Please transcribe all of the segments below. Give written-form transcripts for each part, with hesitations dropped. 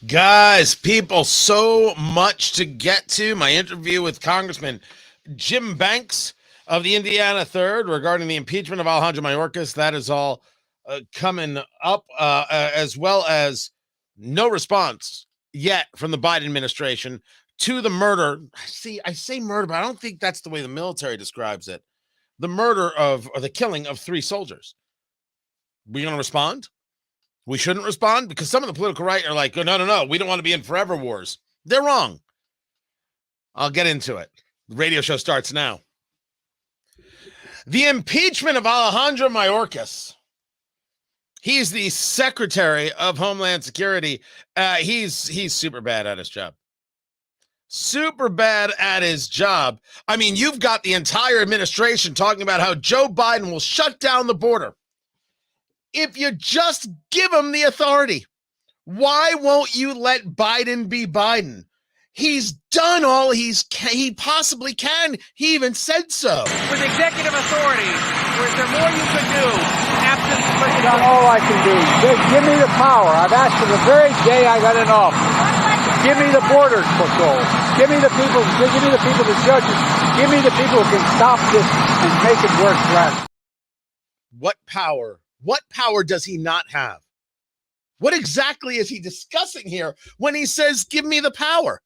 Guys, people, so much to get to. My interview with Congressman Jim Banks of the Indiana 3rd regarding the impeachment of Alejandro Mayorkas. That is all coming up, as well as no response yet from the Biden administration to the murder. See, I say murder, but I don't think that's the way the military describes it. The murder of, or the killing of 3 soldiers. We going to respond? We shouldn't respond because some of the political right are like, oh, no, we don't want to be in forever wars. They're wrong. I'll get into it. The radio show starts now. The impeachment of Alejandro Mayorkas. He's the Secretary of Homeland Security. He's super bad at his job. Super bad at his job. I mean, you've got the entire administration talking about how Joe Biden will shut down the border if you just give him the authority. Why won't you let Biden be Biden? He's done all he possibly can. He even said so. With executive authority, is there more you could do? Absent That's not all I can do. Just give me the power. I've asked for the very day I got in office. Give me the border patrol. Give me the people, the judges. Give me the people who can stop this and make it work for us. What power? What power does he not have? What exactly is he discussing here when he says, give me the power?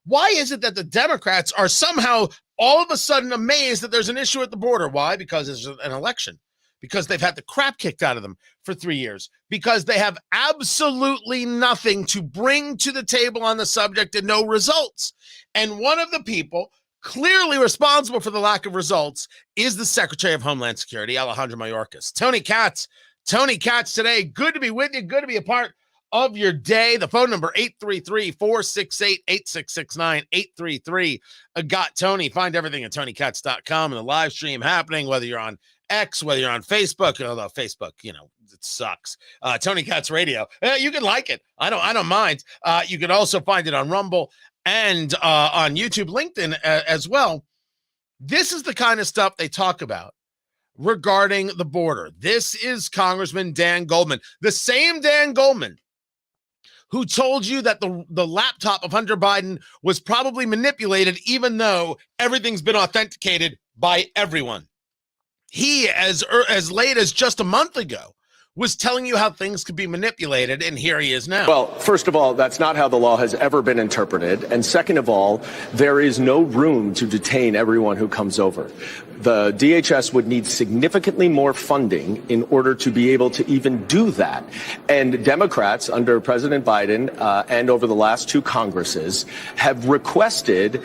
Why is it that the Democrats are somehow all of a sudden amazed that there's an issue at the border? Why? Because it's an election. Because they've had the crap kicked out of them for 3 years. Because they have absolutely nothing to bring to the table on the subject and no results. And one of the people clearly responsible for the lack of results is the Secretary of Homeland Security, Alejandro Mayorkas. Tony Katz today. Good to be with you. Good to be a part of your day. The phone number 833-468-8669, 833 got Tony. Find everything at TonyKatz.com and the live stream happening, whether you're on X, whether you're on Facebook, although Facebook, it sucks. Tony Katz Radio. You can like it. I don't mind. You can also find it on Rumble and on YouTube, LinkedIn as well. This is the kind of stuff they talk about regarding the border. This is Congressman Dan Goldman, the same Dan Goldman who told you that the laptop of Hunter Biden was probably manipulated, even though everything's been authenticated by everyone. He, as late as just a month ago, was telling you how things could be manipulated, and here he is now. Well, first of all, that's not how the law has ever been interpreted. And second of all, there is no room to detain everyone who comes over. The DHS would need significantly more funding in order to be able to even do that. And Democrats under President Biden and over the last 2 Congresses have requested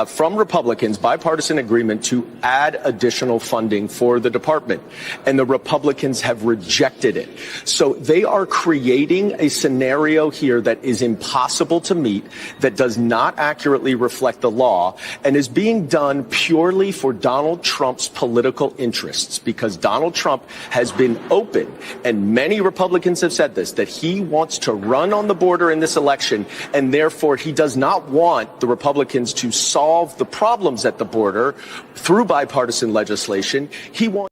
from Republicans bipartisan agreement to add additional funding for the department. And the Republicans have rejected it. So they are creating a scenario here that is impossible to meet, that does not accurately reflect the law, and is being done purely for Donald Trump's political interests, because Donald Trump has been open, and many Republicans have said this, that he wants to run on the border in this election, and therefore he does not want the Republicans to solve the problems at the border through bipartisan legislation. He wants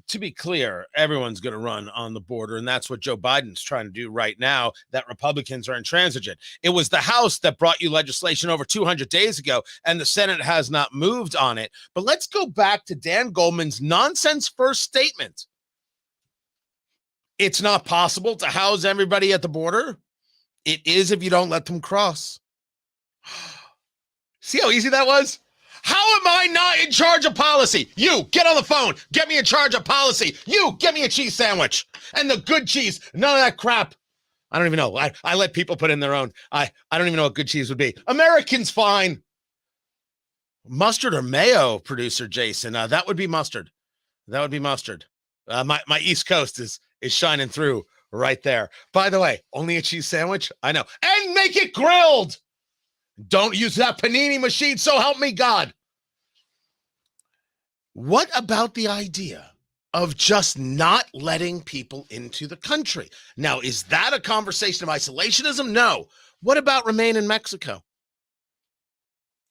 to be clear, everyone's going to run on the border, and that's what Joe Biden's trying to do right now, that Republicans are intransigent. It was the House that brought you legislation over 200 days ago, and the Senate has not moved on it. But let's go back to Dan Goldman's nonsense first statement. It's not possible to house everybody at the border. It is if you don't let them cross. See how easy that was? How am I not in charge of policy? You, get on the phone. Get me in charge of policy. You, get me a cheese sandwich. And the good cheese. None of that crap. I don't even know. I let people put in their own. I don't even know what good cheese would be. American's fine. Mustard or mayo, producer Jason? That would be mustard. That would be mustard. My East Coast is shining through right there. By the way, only a cheese sandwich? I know. And make it grilled. Don't use that panini machine, so help me God. What about the idea of just not letting people into the country? Now, is that a conversation of isolationism? No. What about remain in Mexico?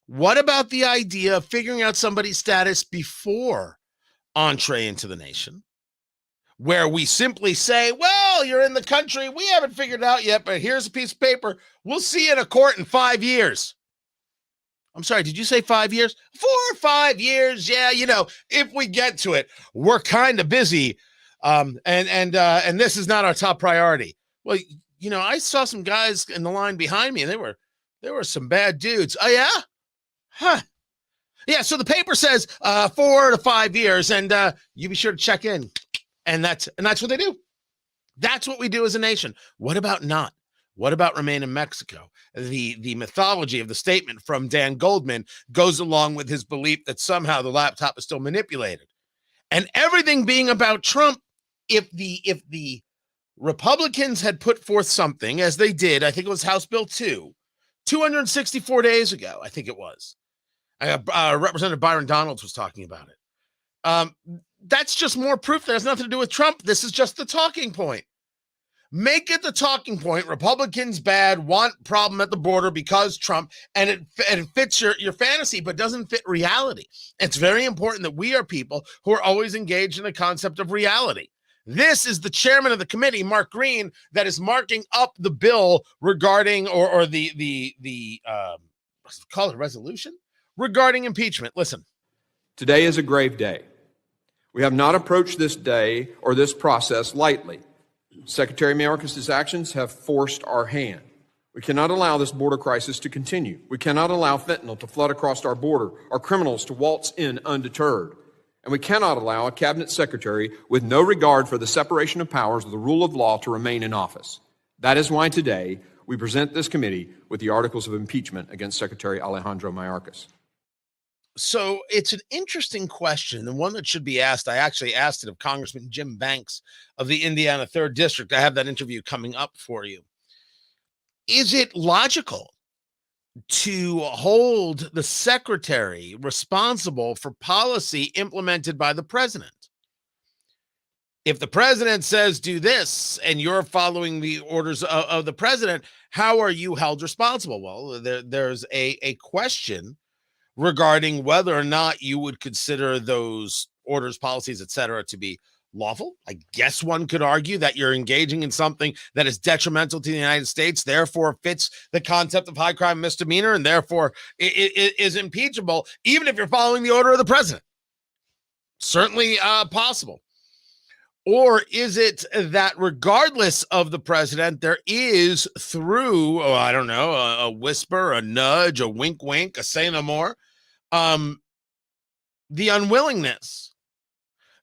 What about the idea of figuring out somebody's status before entree into the nation, where we simply say, well, well, you're in the country. We haven't figured it out yet, but here's a piece of paper. We'll see you in a court in 5 years. I'm sorry, did you say 5 years? 4 or 5 years. Yeah, if we get to it, we're kind of busy. And this is not our top priority. Well, I saw some guys in the line behind me, and they were some bad dudes. Oh, yeah? Huh. Yeah, so the paper says 4 to 5 years, and you be sure to check in. And that's what they do. That's what we do as a nation. What about not? What about remain in Mexico? The mythology of the statement from Dan Goldman goes along with his belief that somehow the laptop is still manipulated. And everything being about Trump, if the Republicans had put forth something, as they did, I think it was House Bill 2, 264 days ago, I think it was. Representative Byron Donalds was talking about it. That's just more proof that has nothing to do with Trump. This is just the talking point. Make it the talking point. Republicans bad, want problem at the border because Trump, and it fits your fantasy, but doesn't fit reality. It's very important that we are people who are always engaged in the concept of reality. This is the chairman of the committee, Mark Green, that is marking up the bill regarding, or the call it a resolution regarding impeachment. Listen. Today is a grave day. We have not approached this day or this process lightly. Secretary Mayorkas' actions have forced our hand. We cannot allow this border crisis to continue. We cannot allow fentanyl to flood across our border, our criminals to waltz in undeterred. And we cannot allow a cabinet secretary with no regard for the separation of powers or the rule of law to remain in office. That is why today we present this committee with the articles of impeachment against Secretary Alejandro Mayorkas. So it's an interesting question, and one that should be asked. I actually asked it of Congressman Jim Banks of the Indiana 3rd District. I have that interview coming up for you. Is it logical to hold the secretary responsible for policy implemented by the president? If the president says do this and you're following the orders of the president, how are you held responsible? Well, there's a question regarding whether or not you would consider those orders, policies, etc., to be lawful. I guess one could argue that you're engaging in something that is detrimental to the United States, therefore fits the concept of high crime misdemeanor, and therefore it is impeachable, even if you're following the order of the president. Certainly possible. Or is it that regardless of the president, there is through, a whisper, a nudge, a wink, wink, a say no more, the unwillingness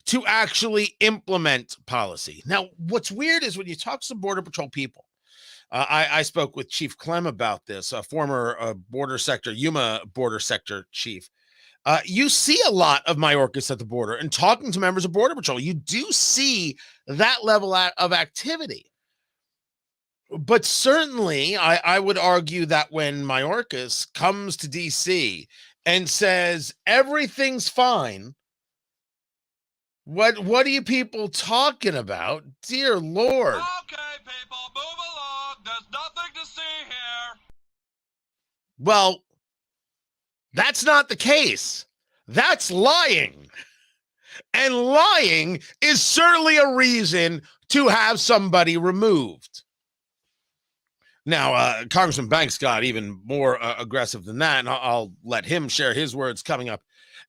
to actually implement policy? Now, what's weird is when you talk to some Border Patrol people, I spoke with Chief Clem about this, a former border sector, Yuma border sector chief. You see a lot of Mayorkas at the border, and talking to members of Border Patrol, you do see that level of activity. But certainly, I would argue that when Mayorkas comes to D.C. and says everything's fine, what are you people talking about? Dear Lord. Okay, people, move along. There's nothing to see here. Well, that's not the case. That's lying. And lying is certainly a reason to have somebody removed. Now, Congressman Banks got even more aggressive than that, and I'll let him share his words coming up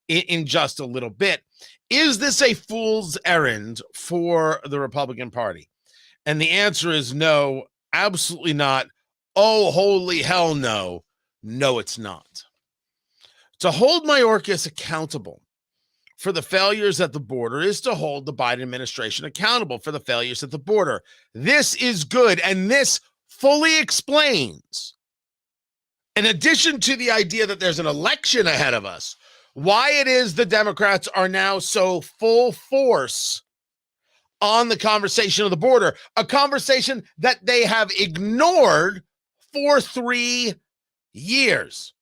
in just a little bit. Is this a fool's errand for the Republican Party? And the answer is no, absolutely not. Oh, holy hell no. No, it's not. To hold Mayorkas accountable for the failures at the border is to hold the Biden administration accountable for the failures at the border. This is good, and this fully explains, in addition to the idea that there's an election ahead of us, why it is the Democrats are now so full force on the conversation of the border, a conversation that they have ignored for 3 years.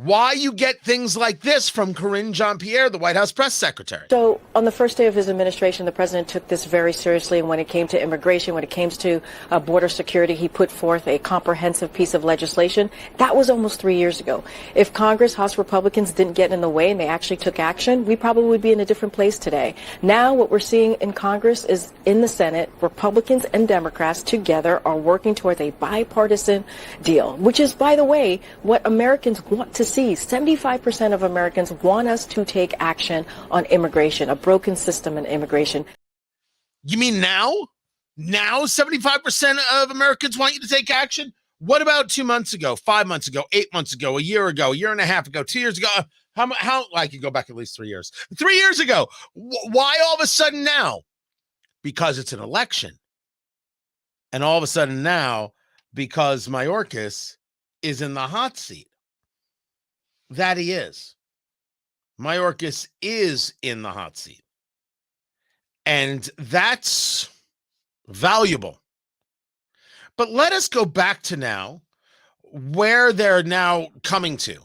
why you get things like this from Karine Jean-Pierre, the White House press secretary. So on the first day of his administration, the president took this very seriously. And when it came to immigration, when it came to border security, he put forth a comprehensive piece of legislation. That was almost 3 years ago. If Congress, House Republicans didn't get in the way and they actually took action, we probably would be in a different place today. Now what we're seeing in Congress is in the Senate, Republicans and Democrats together are working towards a bipartisan deal, which is, by the way, what Americans want to see. 75% of Americans want us to take action on immigration, a broken system in immigration. You mean now? Now 75% of Americans want you to take action? What about 2 months ago, 5 months ago, 8 months ago, a year and a half ago, 2 years ago? How I could go back at least 3 years. 3 years ago. Why all of a sudden now? Because it's an election. And all of a sudden now, because Mayorkas is in the hot seat. That he is. Mayorkas is in the hot seat. And that's valuable. But let us go back to now where they're now coming to.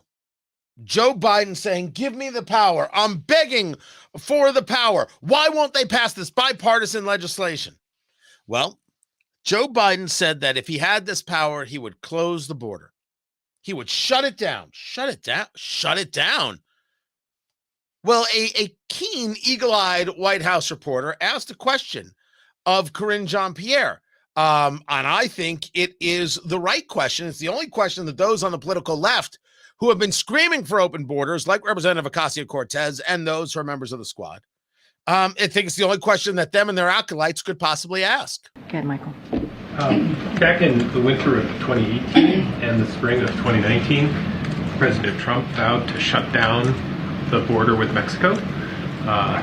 Joe Biden saying, give me the power. I'm begging for the power. Why won't they pass this bipartisan legislation? Well, Joe Biden said that if he had this power, he would close the border. He would shut it down. Shut it down. Well, a keen, eagle-eyed White House reporter asked a question of Karine Jean-Pierre. And I think it is the right question. It's the only question that those on the political left who have been screaming for open borders, like Representative Ocasio-Cortez and those who are members of the squad, I think it's the only question that them and their acolytes could possibly ask. Go ahead, Michael. Back in the winter of 2018 and the spring of 2019, President Trump vowed to shut down the border with Mexico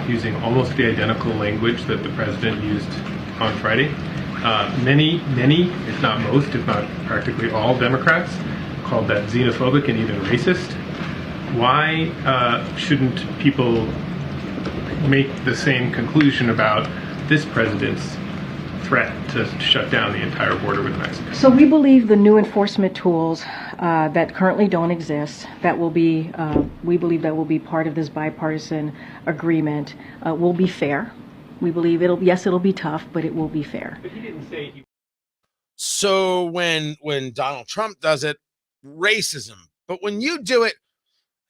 using almost the identical language that the president used on Friday. Many, if not most, if not practically all Democrats called that xenophobic and even racist. Why shouldn't people make the same conclusion about this president's threat to shut down the entire border with Mexico? So we believe the new enforcement tools that currently don't exist, that will be, we believe that will be part of this bipartisan agreement, will be fair. We believe it'll be tough, but it will be fair. But he didn't say he... So when Donald Trump does it, racism. But when you do it,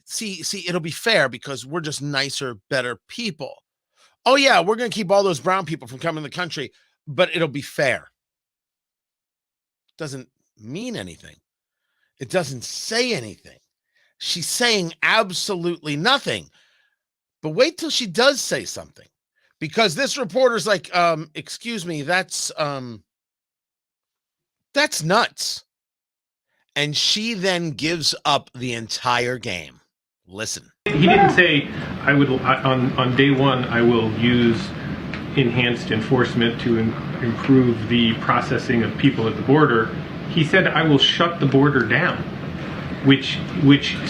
see, it'll be fair because we're just nicer, better people. Oh yeah, we're going to keep all those brown people from coming to the country, but it'll be fair. Doesn't mean anything. It doesn't say anything. She's saying absolutely nothing. But wait till she does say something. Because this reporter's like, excuse me, that's nuts. And she then gives up the entire game. Listen. He didn't say, on day one, I will use enhanced enforcement to improve the processing of people at the border. He said, I will shut the border down, which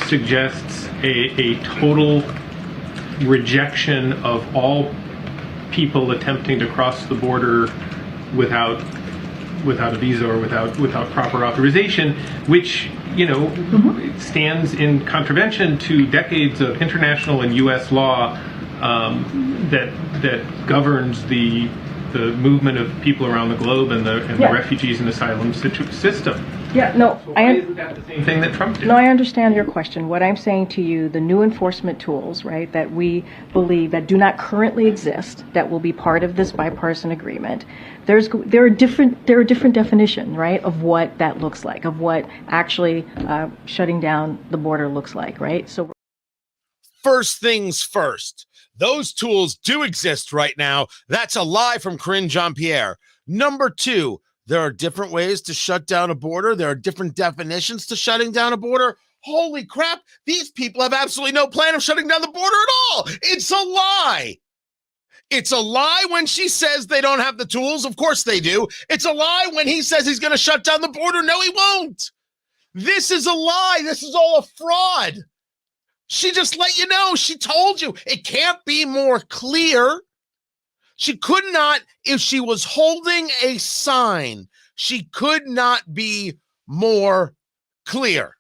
suggests a total rejection of all people attempting to cross the border without a visa or without proper authorization, which stands in contravention to decades of international and U.S. law that governs the movement of people around the globe and the refugees and asylum system. Yeah, no, so why isn't that the same thing that Trump did? No, I understand your question. What I'm saying to you, the new enforcement tools, right, that we believe that do not currently exist, that will be part of this bipartisan agreement. There are different definitions, right, of what that looks like, of what actually shutting down the border looks like, right? So first things first. Those tools do exist right now. That's a lie from Karine Jean-Pierre. Number two, there are different ways to shut down a border. There are different definitions to shutting down a border. Holy crap, these people have absolutely no plan of shutting down the border at all. It's a lie. It's a lie when she says they don't have the tools. Of course they do. It's a lie when he says he's going to shut down the border. No, he won't. This is a lie. This is all a fraud. She just let you know. She told you. It can't be more clear. She could not, if she was holding a sign, she could not be more clear.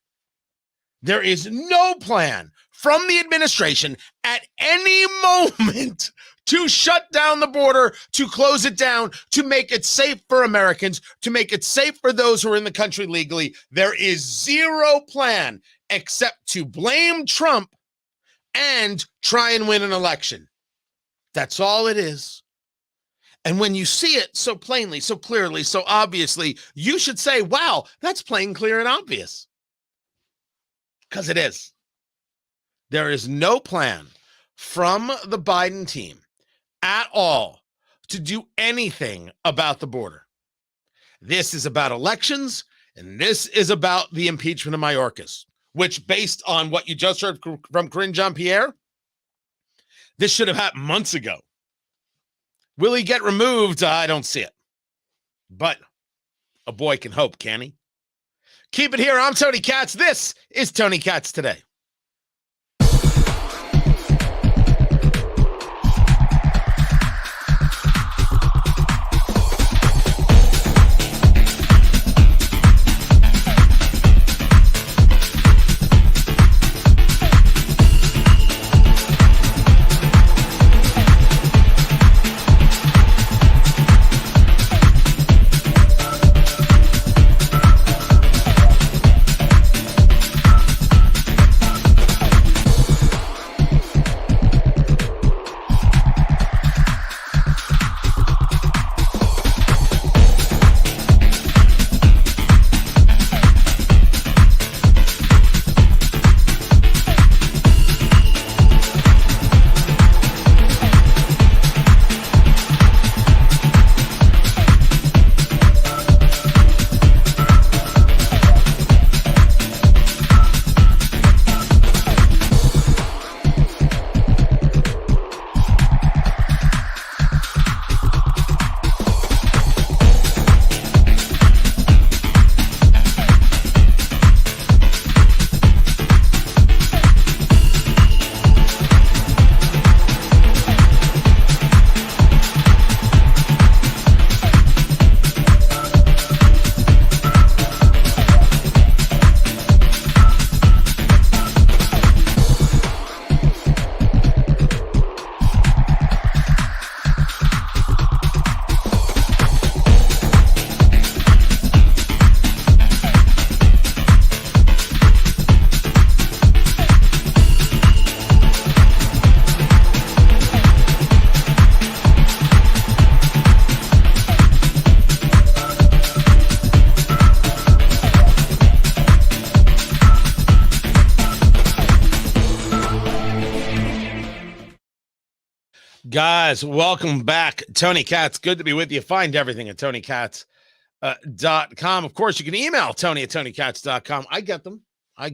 There is no plan from the administration at any moment to shut down the border, to close it down, to make it safe for Americans, to make it safe for those who are in the country legally. There is zero plan except to blame Trump and try and win an election. That's all it is. And when you see it so plainly, so clearly, so obviously, you should say, wow, that's plain, clear, and obvious. Because it is. There is no plan from the Biden team at all to do anything about the border. This is about elections, and this is about the impeachment of Mayorkas, which, based on what you just heard from Karine Jean-Pierre, this should have happened months ago. Will he get removed? I don't see it. But a boy can hope, can he? Keep it here. I'm Tony Katz. This is Tony Katz Today. Guys, welcome back. Tony Katz, good to be with you. Find everything at TonyKatz.com. Of course, you can email Tony at TonyKatz.com. I get them. I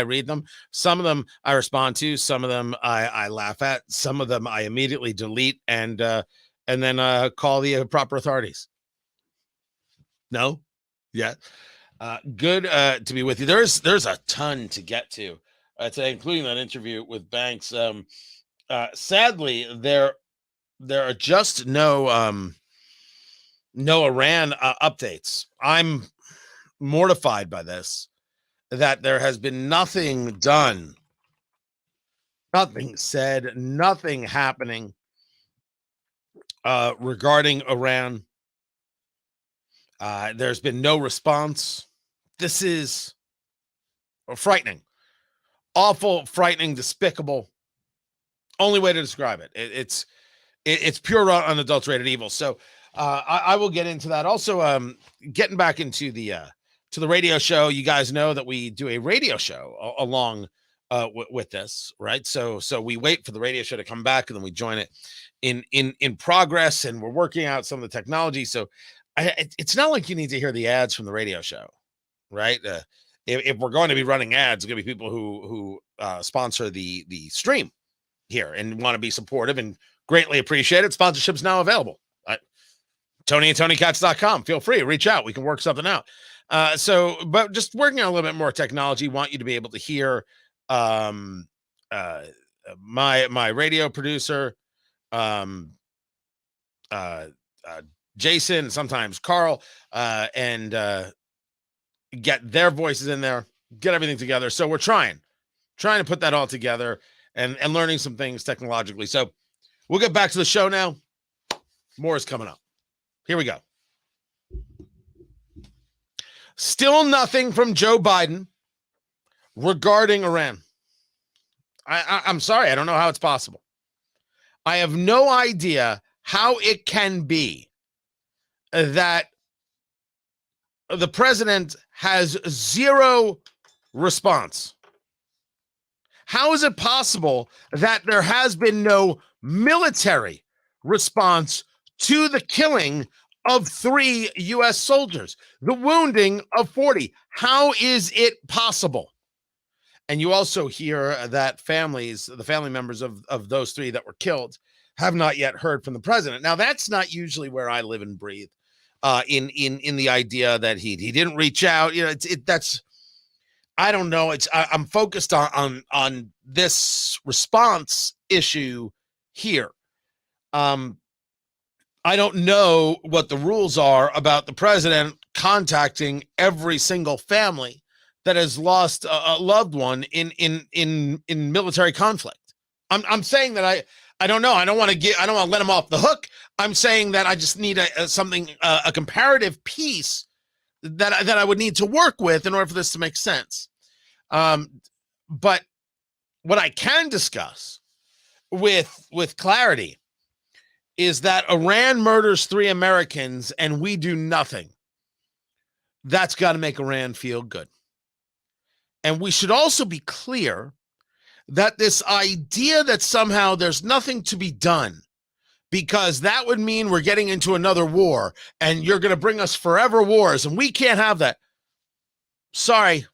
read them. Some of them I respond to. Some of them I laugh at. Some of them I immediately delete and then call the proper authorities. No? Yeah. Good to be with you. There's a ton to get to today, including that interview with Banks. Sadly, there are just no Iran updates. I'm mortified by this, that there has been nothing done, nothing said, nothing happening regarding Iran. There's been no response. This is frightening, awful, frightening, despicable. Only way to describe it. It's pure unadulterated evil. So I will get into that. Also, getting back into the radio show. You guys know that we do a radio show along with this, right? So we wait for the radio show to come back, and then we join it in progress, and we're working out some of the technology. So it's not like you need to hear the ads from the radio show, right? If we're going to be running ads, it's going to be people who sponsor the stream here and want to be supportive and greatly appreciate it. Sponsorship's now available. Tony at TonyKatz.com. Feel free to reach out. We can work something out. But just working on a little bit more technology, want you to be able to hear my radio producer, Jason, sometimes Carl, and get their voices in there. get everything together. So we're trying to put that all together and learning some things technologically. So we'll get back to the show now. More is coming up. Here we go. Still nothing from Joe Biden regarding Iran. I'm sorry. I don't know how it's possible. I have no idea how it can be that the president has zero response. How is it possible that there has been no military response to the killing of 3 U.S. soldiers, the wounding of 40? How is it possible? And you also hear that the family members of those 3 that were killed have not yet heard from the president. Now, that's not usually where I live and breathe, in the idea that he didn't reach out. You know, that's, I don't know. I'm focused on this response issue here. I don't know what the rules are about the president contacting every single family that has lost a loved one in military conflict. I'm saying that I don't know. I don't want to let him off the hook. I'm saying that I just need a comparative piece that I would need to work with in order for this to make sense. But what I can discuss with clarity is that Iran murders 3 Americans and we do nothing. That's got to make Iran feel good. And we should also be clear that this idea that somehow there's nothing to be done because that would mean we're getting into another war and you're going to bring us forever wars and we can't have that. Sorry,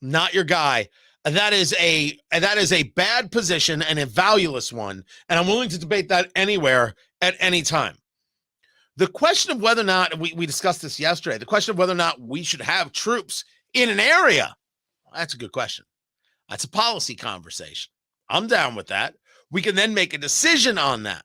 not your guy. That is a bad position and a valueless one. And I'm willing to debate that anywhere at any time. The question of whether or not, we discussed this yesterday, the question of whether or not we should have troops in an area, that's a good question. That's a policy conversation. I'm down with that. We can then make a decision on that.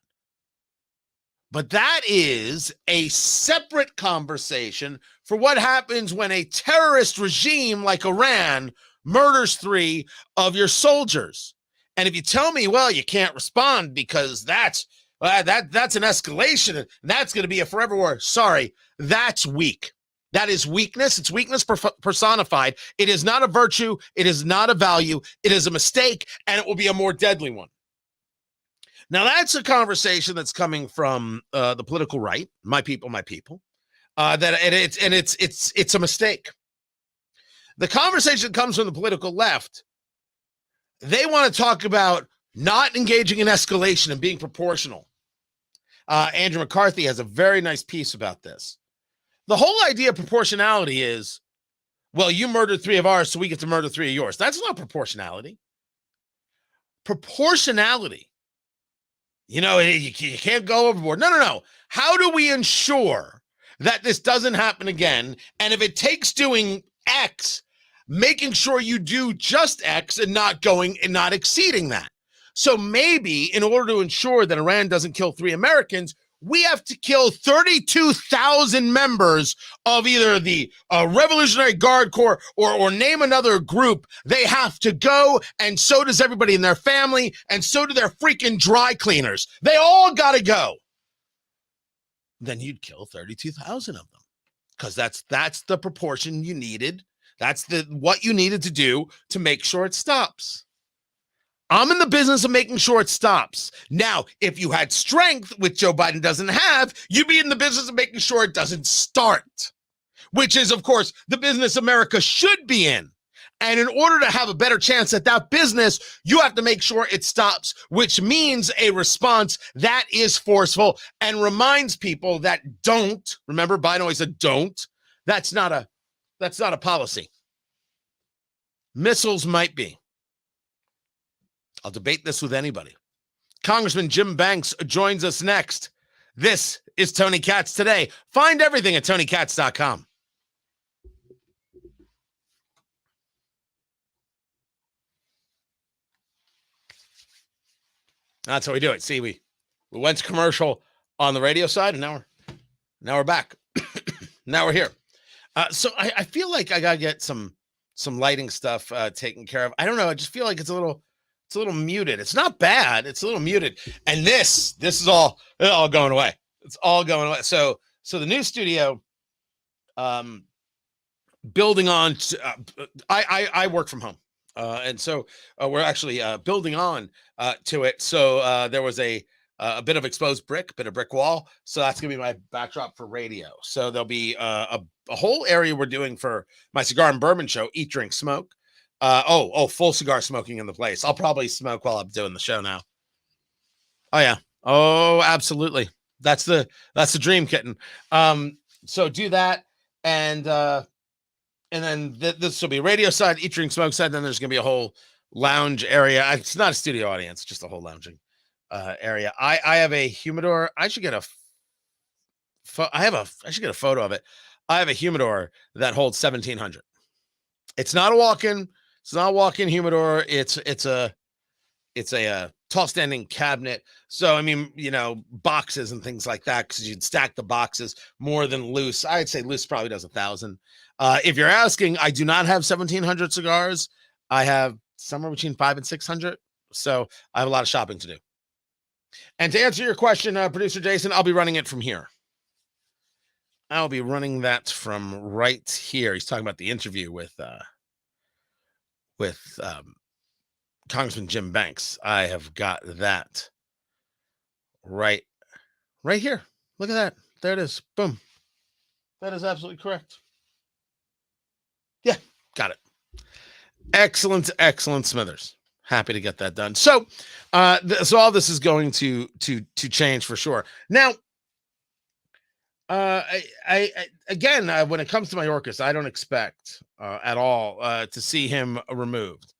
But that is a separate conversation for what happens when a terrorist regime like Iran murders 3 of your soldiers. And if you tell me, well, you can't respond because that's an escalation and that's going to be a forever war. Sorry, that's weak. That is weakness. It's weakness personified. It is not a virtue. It is not a value. It is a mistake, and it will be a more deadly one. Now, that's a conversation that's coming from the political right, my people. It's a mistake. The conversation comes from the political left. They want to talk about not engaging in escalation and being proportional. Andrew McCarthy has a very nice piece about this. The whole idea of proportionality is, well, you murdered 3 of ours, so we get to murder 3 of yours. That's not proportionality. Proportionality, you can't go overboard. No. How do we ensure that this doesn't happen again? And if it takes doing X, making sure you do just X and not exceeding that. So maybe in order to ensure that Iran doesn't kill 3 Americans, we have to kill 32,000 members of either the Revolutionary Guard Corps or name another group. They have to go, and so does everybody in their family, and so do their freaking dry cleaners. They all got to go. Then you'd kill 32,000 of them because that's the proportion you needed. That's what you needed to do to make sure it stops. I'm in the business of making sure it stops. Now, if you had strength, which Joe Biden doesn't have, you'd be in the business of making sure it doesn't start, which is, of course, the business America should be in. And in order to have a better chance at that business, you have to make sure it stops, which means a response that is forceful and reminds people that don't. Remember, Biden always said don't. That's not a policy. Missiles might be. I'll debate this with anybody. Congressman Jim Banks joins us next. This is Tony Katz Today. Find everything at TonyKatz.com. That's how we do it. See, we went to commercial on the radio side, and now we're back. Now we're here. So I feel like I gotta get some lighting stuff taken care of. I don't know. I just feel like it's a little muted. It's not bad. It's a little muted. And this is all going away. It's all going away. So the new studio, building on. I work from home, and so we're actually building on to it. So there was a bit of exposed brick, bit of brick wall. So that's gonna be my backdrop for radio. So there'll be a whole area we're doing for my cigar and bourbon show, Eat, Drink, Smoke. Full cigar smoking in the place. I'll probably smoke while I'm doing the show now. Oh yeah. Oh, absolutely. That's the dream, kitten. So do that, and then this will be radio side, Eat, Drink, Smoke side. Then there's gonna be a whole lounge area. It's not a studio audience, just a whole lounging area. I have a humidor. I should get a photo of it. I have a humidor that holds 1,700. It's not a walk-in. It's not a walk-in humidor. It's a tall standing cabinet. So I mean, boxes and things like that, because you'd stack the boxes more than loose. I'd say loose probably does 1,000. If you're asking, I do not have 1,700 cigars. I have somewhere between 500 and 600. So I have a lot of shopping to do. And to answer your question, producer Jason, I'll be running it from here. I'll be running that from right here. He's talking about the interview with Congressman Jim Banks. I have got that right here. Look at that. There it is. Boom. That is absolutely correct. Yeah, got it. Excellent, Smithers. Happy to get that done. So, so all this is going to change for sure. Now, again, when it comes to Mayorkas, I don't expect at all to see him removed,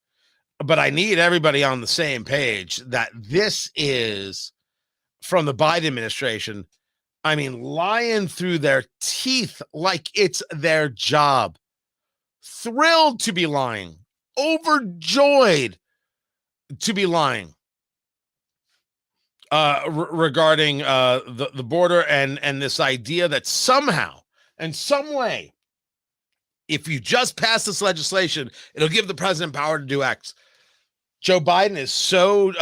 but I need everybody on the same page that this is from the Biden administration. I mean, lying through their teeth like it's their job, thrilled to be lying, overjoyed to be lying regarding the border and this idea that somehow and some way, if you just pass this legislation, it'll give the president power to do X. Joe Biden is so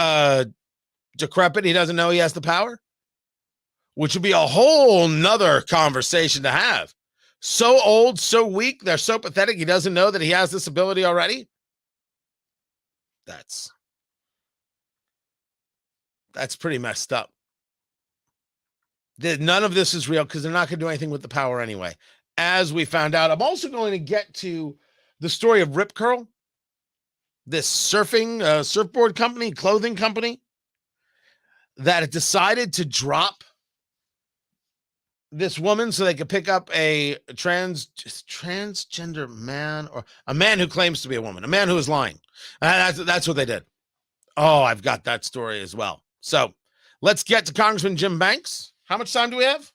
decrepit, he doesn't know he has the power, which would be a whole nother conversation to have. So old, so weak, they're so pathetic, he doesn't know that he has this ability already. That's pretty messed up. None of this is real because they're not going to do anything with the power anyway. As we found out, I'm also going to get to the story of Rip Curl, this surfboard company, clothing company that decided to drop this woman so they could pick up a transgender man, or a man who claims to be a woman, a man who is lying. That's what they did. Oh, I've got that story as well. So let's get to Congressman Jim Banks. How much time do we have?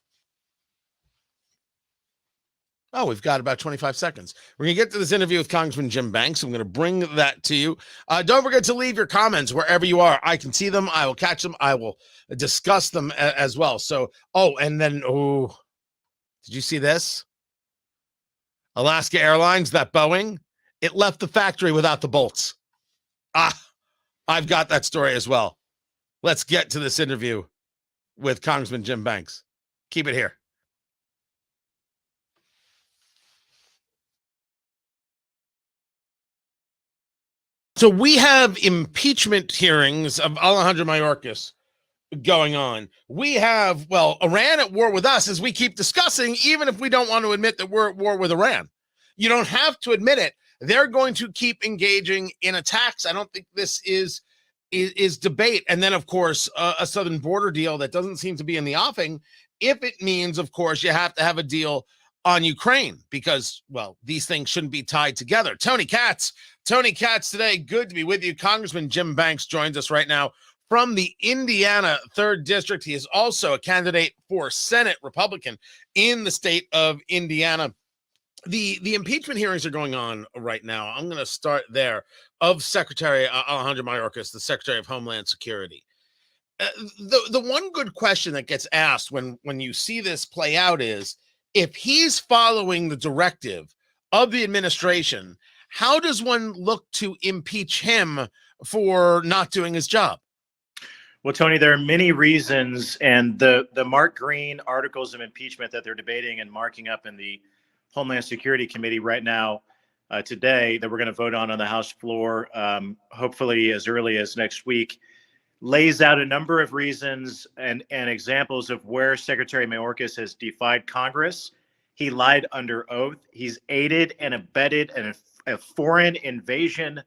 Oh, we've got about 25 seconds. We're going to get to this interview with Congressman Jim Banks. I'm going to bring that to you. Don't forget to leave your comments wherever you are. I can see them. I will catch them. I will discuss them as well. So, did you see this? Alaska Airlines, that Boeing, it left the factory without the bolts. I've got that story as well. Let's get to this interview with Congressman Jim Banks. Keep it here. So we have impeachment hearings of Alejandro Mayorkas going on. We have, Iran at war with us, as we keep discussing, even if we don't want to admit that we're at war with Iran. You don't have to admit it. They're going to keep engaging in attacks. I don't think this is debate. And then, of course, a southern border deal that doesn't seem to be in the offing, if it means, of course, you have to have a deal on Ukraine because, these things shouldn't be tied together. Tony Katz today, good to be with you. Congressman Jim Banks joins us right now from the Indiana 3rd District. He is also a candidate for Senate Republican in the state of Indiana. The impeachment hearings are going on right now. I'm going to start there, of Secretary Alejandro Mayorkas, the Secretary of Homeland Security. The one good question that gets asked when you see this play out is, if he's following the directive of the administration, How does one look to impeach him for not doing his job? Well, Tony, there are many reasons, and the Mark Green articles of impeachment that they're debating and marking up in the Homeland Security Committee right now, today, that we're going to vote on the House floor, hopefully as early as next week, lays out a number of reasons and examples of where Secretary Mayorkas has defied Congress. He lied under oath. He's aided and abetted a foreign invasion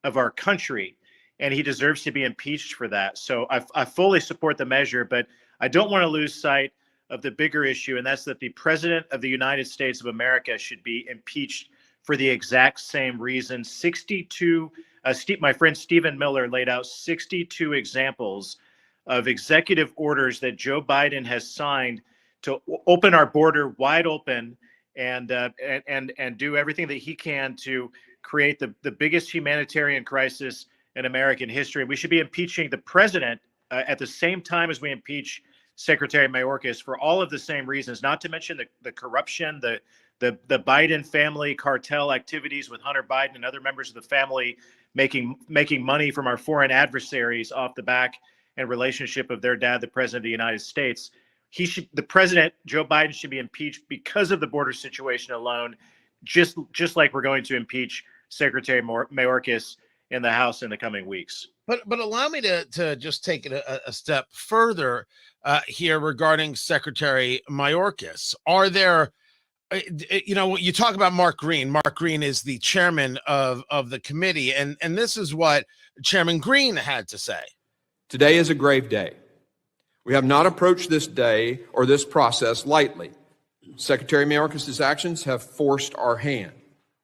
of our country, and he deserves to be impeached for that. So I fully support the measure, but I don't want to lose sight of the bigger issue, and that's that the President of the United States of America should be impeached for the exact same reason. My friend Stephen Miller laid out 62 examples of executive orders that Joe Biden has signed to open our border wide open and do everything that he can to create the biggest humanitarian crisis in American history. We should be impeaching the president at the same time as we impeach Secretary Mayorkas for all of the same reasons, not to mention the corruption, the Biden family cartel activities with Hunter Biden and other members of the family making money from our foreign adversaries off the back and relationship of their dad, the president of the United States. The president, Joe Biden, should be impeached because of the border situation alone, just like we're going to impeach Secretary Mayorkas in the House in the coming weeks. But allow me to just take it a step further here regarding Secretary Mayorkas. Are there, you talk about Mark Green. Mark Green is the chairman of the committee, and this is what Chairman Green had to say. Today is a grave day. We have not approached this day or this process lightly. Secretary Mayorkas' actions have forced our hand.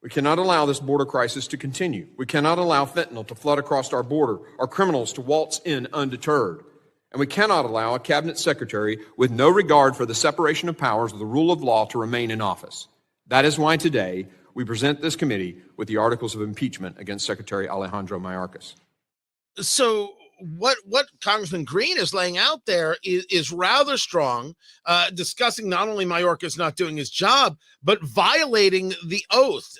We cannot allow this border crisis to continue. We cannot allow fentanyl to flood across our border, our criminals to waltz in undeterred. And we cannot allow a cabinet secretary with no regard for the separation of powers or the rule of law to remain in office. That is why today we present this committee with the articles of impeachment against Secretary Alejandro Mayorkas. So what Congressman Green is laying out there is rather strong, discussing not only Mayorkas not doing his job, but violating the oath.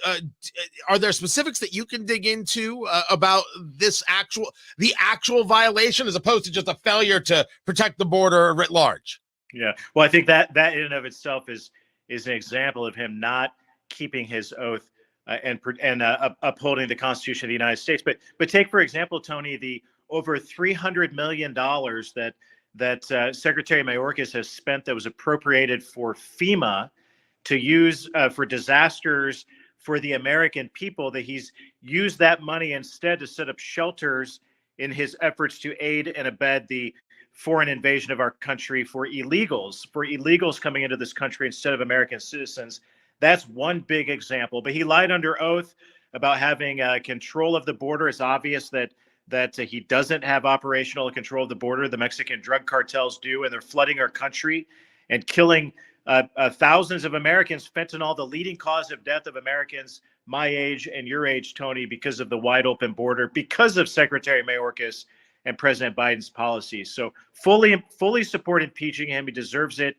Are there specifics that you can dig into about the actual violation, as opposed to just a failure to protect the border writ large? Yeah, well, I think that in and of itself is an example of him not keeping his oath and upholding the Constitution of the United States. But take, for example, Tony, the over $300 million that Secretary Mayorkas has spent that was appropriated for FEMA to use for disasters for the American people, that he's used that money instead to set up shelters in his efforts to aid and abet the foreign invasion of our country for illegals coming into this country instead of American citizens. That's one big example. But he lied under oath about having control of the border. It's obvious that he doesn't have operational control of the border. The Mexican drug cartels do, and they're flooding our country and killing thousands of Americans. Fentanyl, the leading cause of death of Americans my age and your age, Tony, because of the wide open border, because of Secretary Mayorkas and President Biden's policies. So fully support impeaching him. He deserves it.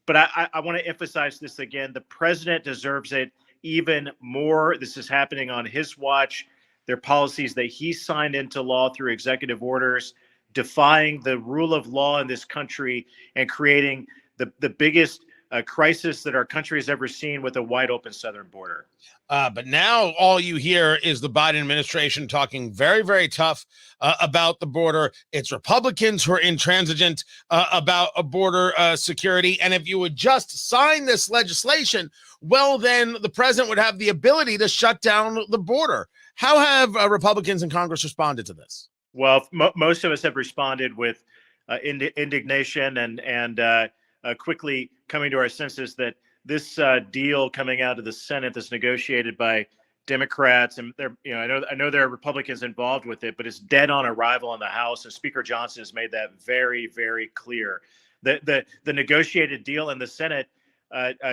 But I want to emphasize this again. The president deserves it even more. This is happening on his watch. They're policies that he signed into law through executive orders, defying the rule of law in this country and creating the biggest crisis that our country has ever seen with a wide open southern border. But now all you hear is the Biden administration talking very, very tough about the border. It's Republicans who are intransigent about a border security. And if you would just sign this legislation, well, then the president would have the ability to shut down the border. How have Republicans in Congress responded to this? Well, most of us have responded with indignation and quickly coming to our senses that this deal coming out of the Senate that's negotiated by Democrats, and I know there are Republicans involved with it, but it's dead on arrival in the House, and Speaker Johnson has made that very, very clear. The negotiated deal in the Senate,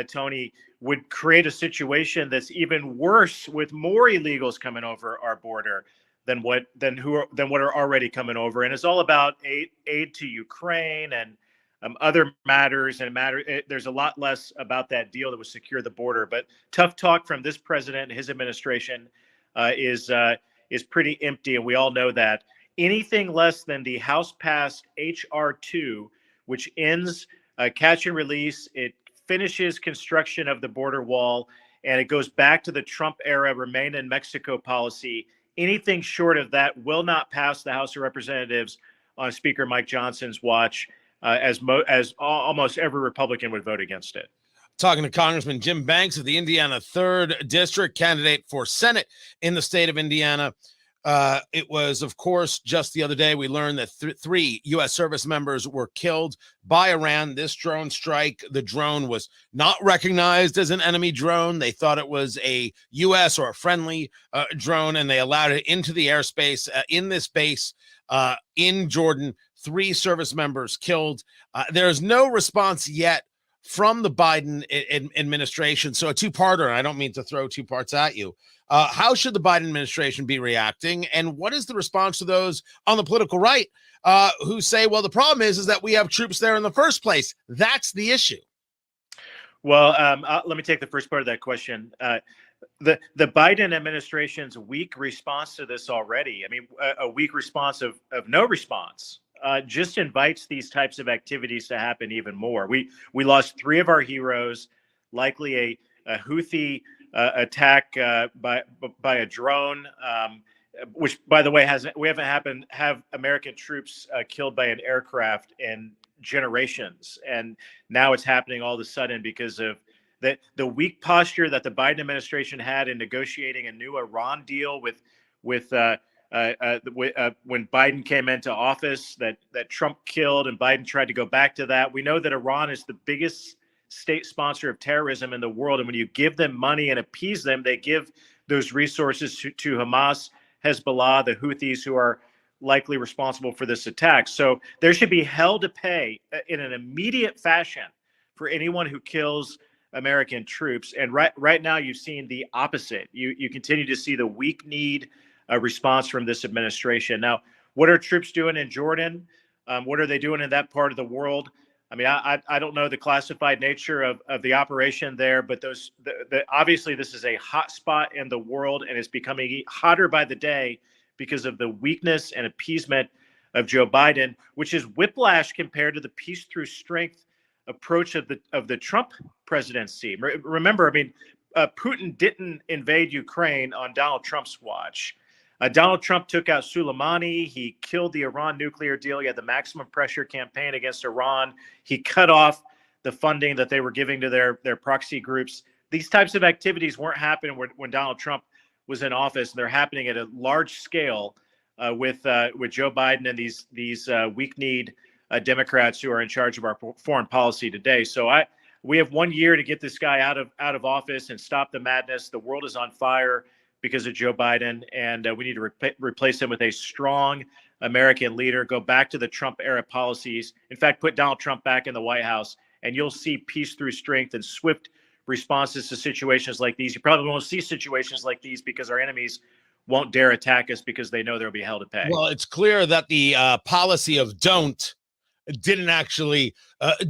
Tony, would create a situation that's even worse, with more illegals coming over our border than what are already coming over, and it's all about aid to Ukraine and other matters, and there's a lot less about that deal that would secure the border. But tough talk from this president and his administration is pretty empty, and we all know that. Anything less than the House passed H.R. 2, which ends catch and release, it finishes construction of the border wall, and it goes back to the Trump era remain in Mexico policy. Anything short of that will not pass the House of Representatives on Speaker Mike Johnson's watch, as almost every Republican would vote against it. Talking to Congressman Jim Banks of the Indiana 3rd District, candidate for Senate in the state of Indiana. It was, of course, just the other day we learned that three U.S. service members were killed by Iran. This drone strike, the drone was not recognized as an enemy drone. They thought it was a U.S. or a friendly drone, and they allowed it into the airspace in this base in Jordan. 3 service members killed. There is no response yet from the Biden administration. So a two-parter, and I don't mean to throw 2 parts at you. How should the Biden administration be reacting? And what is the response to those on the political right who say, well, the problem is that we have troops there in the first place? That's the issue. Well, let me take the first part of that question. The Biden administration's weak response to this already, I mean, a weak response of no response, just invites these types of activities to happen even more. We lost 3 of our heroes, likely a Houthi attack by a drone, which, by the way, we haven't have American troops killed by an aircraft in generations, and now it's happening all of a sudden because of the weak posture that the Biden administration had in negotiating a new Iran deal when Biden came into office, that Trump killed, and Biden tried to go back to that. We know that Iran is the biggest state sponsor of terrorism in the world, and when you give them money and appease them, they give those resources to Hamas, Hezbollah, the Houthis, who are likely responsible for this attack. So there should be hell to pay in an immediate fashion for anyone who kills American troops. And right now, you've seen the opposite. You continue to see the weak-kneed response from this administration. Now, what are troops doing in Jordan? What are they doing in that part of the world? I mean, I don't know the classified nature of the operation there, but obviously this is a hot spot in the world, and it's becoming hotter by the day because of the weakness and appeasement of Joe Biden, which is whiplash compared to the peace through strength approach of the Trump presidency. Remember, I mean, Putin didn't invade Ukraine on Donald Trump's watch. Donald Trump took out Soleimani. He killed the Iran nuclear deal. He had the maximum pressure campaign against Iran. He cut off the funding that they were giving to their proxy groups. These types of activities weren't happening when Donald Trump was in office, and they're happening at a large scale with Joe Biden and these weak-kneed Democrats who are in charge of our foreign policy today. So we have 1 year to get this guy out of office and stop the madness. The world is on fire because of Joe Biden, and we need to replace him with a strong American leader, go back to the Trump-era policies. In fact, put Donald Trump back in the White House, and you'll see peace through strength and swift responses to situations like these. You probably won't see situations like these because our enemies won't dare attack us because they know there will be hell to pay. Well, it's clear that the policy of don't didn't actually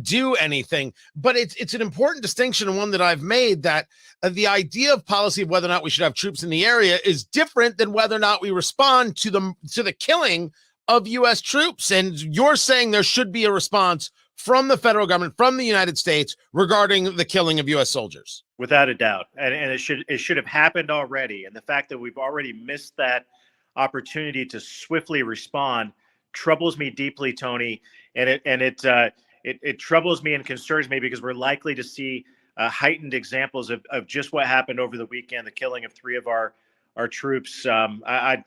do anything, but it's an important distinction, and one that I've made, that the idea of policy of whether or not we should have troops in the area is different than whether or not we respond to the killing of U.S. troops. And you're saying there should be a response from the federal government, from the United States, regarding the killing of U.S. soldiers. Without a doubt, and it should have happened already. And the fact that we've already missed that opportunity to swiftly respond troubles me deeply, Tony. And it troubles me and concerns me because we're likely to see heightened examples of just what happened over the weekend, the killing of 3 of our troops. I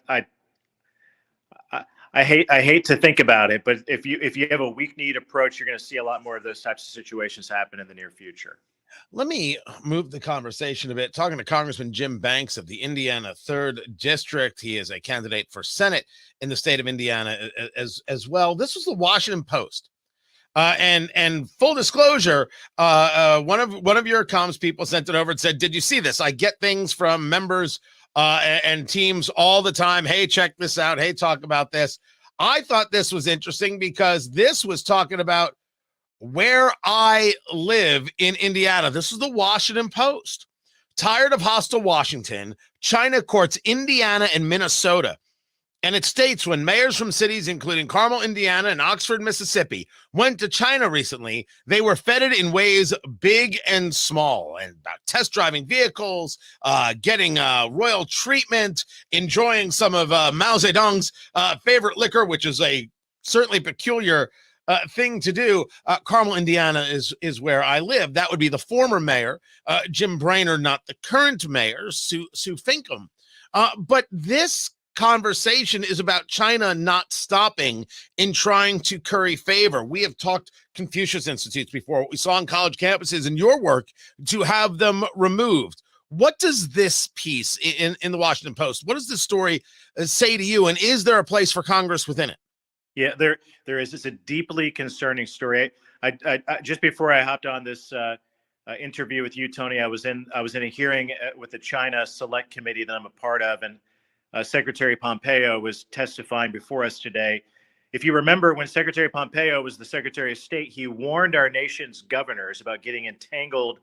hate to think about it, but if you have a weak-kneed approach, you're going to see a lot more of those types of situations happen in the near future. Let me move the conversation a bit. Talking to Congressman Jim Banks of the Indiana 3rd District. He is a candidate for Senate in the state of Indiana as well. This was the Washington Post. And full disclosure, one of your comms people sent it over and said, "Did you see this? I get things from members and teams all the time. Hey, check this out. Hey, talk about this." I thought this was interesting because this was talking about where I live in Indiana. This is the Washington Post tired of hostile Washington, China courts Indiana and Minnesota. And it states when mayors from cities including Carmel, Indiana, and Oxford, Mississippi went to China recently, they were feted in ways big and small, and test driving vehicles, getting royal treatment, enjoying some of Mao Zedong's favorite liquor, which is a certainly peculiar thing to do. Carmel, Indiana is where I live. That would be the former mayor, Jim Brainerd, not the current mayor, Sue Finkham. But this conversation is about China not stopping in trying to curry favor. We have talked Confucius Institutes before, what we saw on college campuses in your work to have them removed. What does this piece in the Washington Post, what does this story say to you? And is there a place for Congress within it? Yeah, there is. It's a deeply concerning story. I just before I hopped on this interview with you, Tony, I was in a hearing with the China Select Committee that I'm a part of, and Secretary Pompeo was testifying before us today. If you remember, when Secretary Pompeo was the Secretary of State, he warned our nation's governors about getting entangled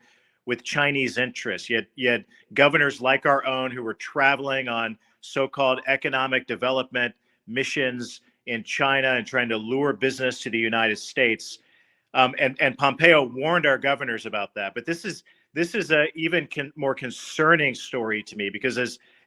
with Chinese interests. You had governors like our own who were traveling on so-called economic development missions in China and trying to lure business to the United States. And Pompeo warned our governors about that. But this is a even more concerning story to me, because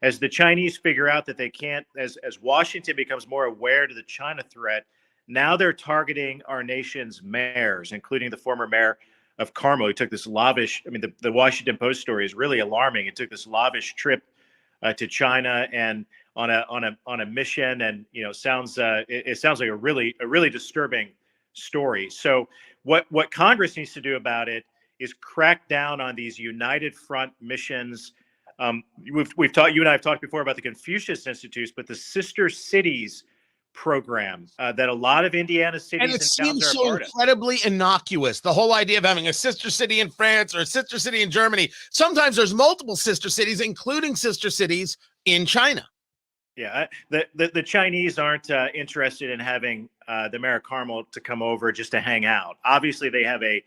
as the Chinese figure out that they can't, as Washington becomes more aware to the China threat, now they're targeting our nation's mayors, including the former mayor of Carmel. He took this lavish, the Washington Post story is really alarming. It took this lavish trip to China and on a mission, and it sounds like a really disturbing story. So what Congress needs to do about it is crack down on these United Front missions. We've talked, you and I have talked before about the Confucius Institutes, but the Sister Cities program that a lot of Indiana cities and it seems so incredibly innocuous. The whole idea of having a sister city in France or a sister city in Germany. Sometimes there's multiple sister cities, including sister cities in China. Yeah, the Chinese aren't interested in having the mayor of Carmel to come over just to hang out. Obviously, they have a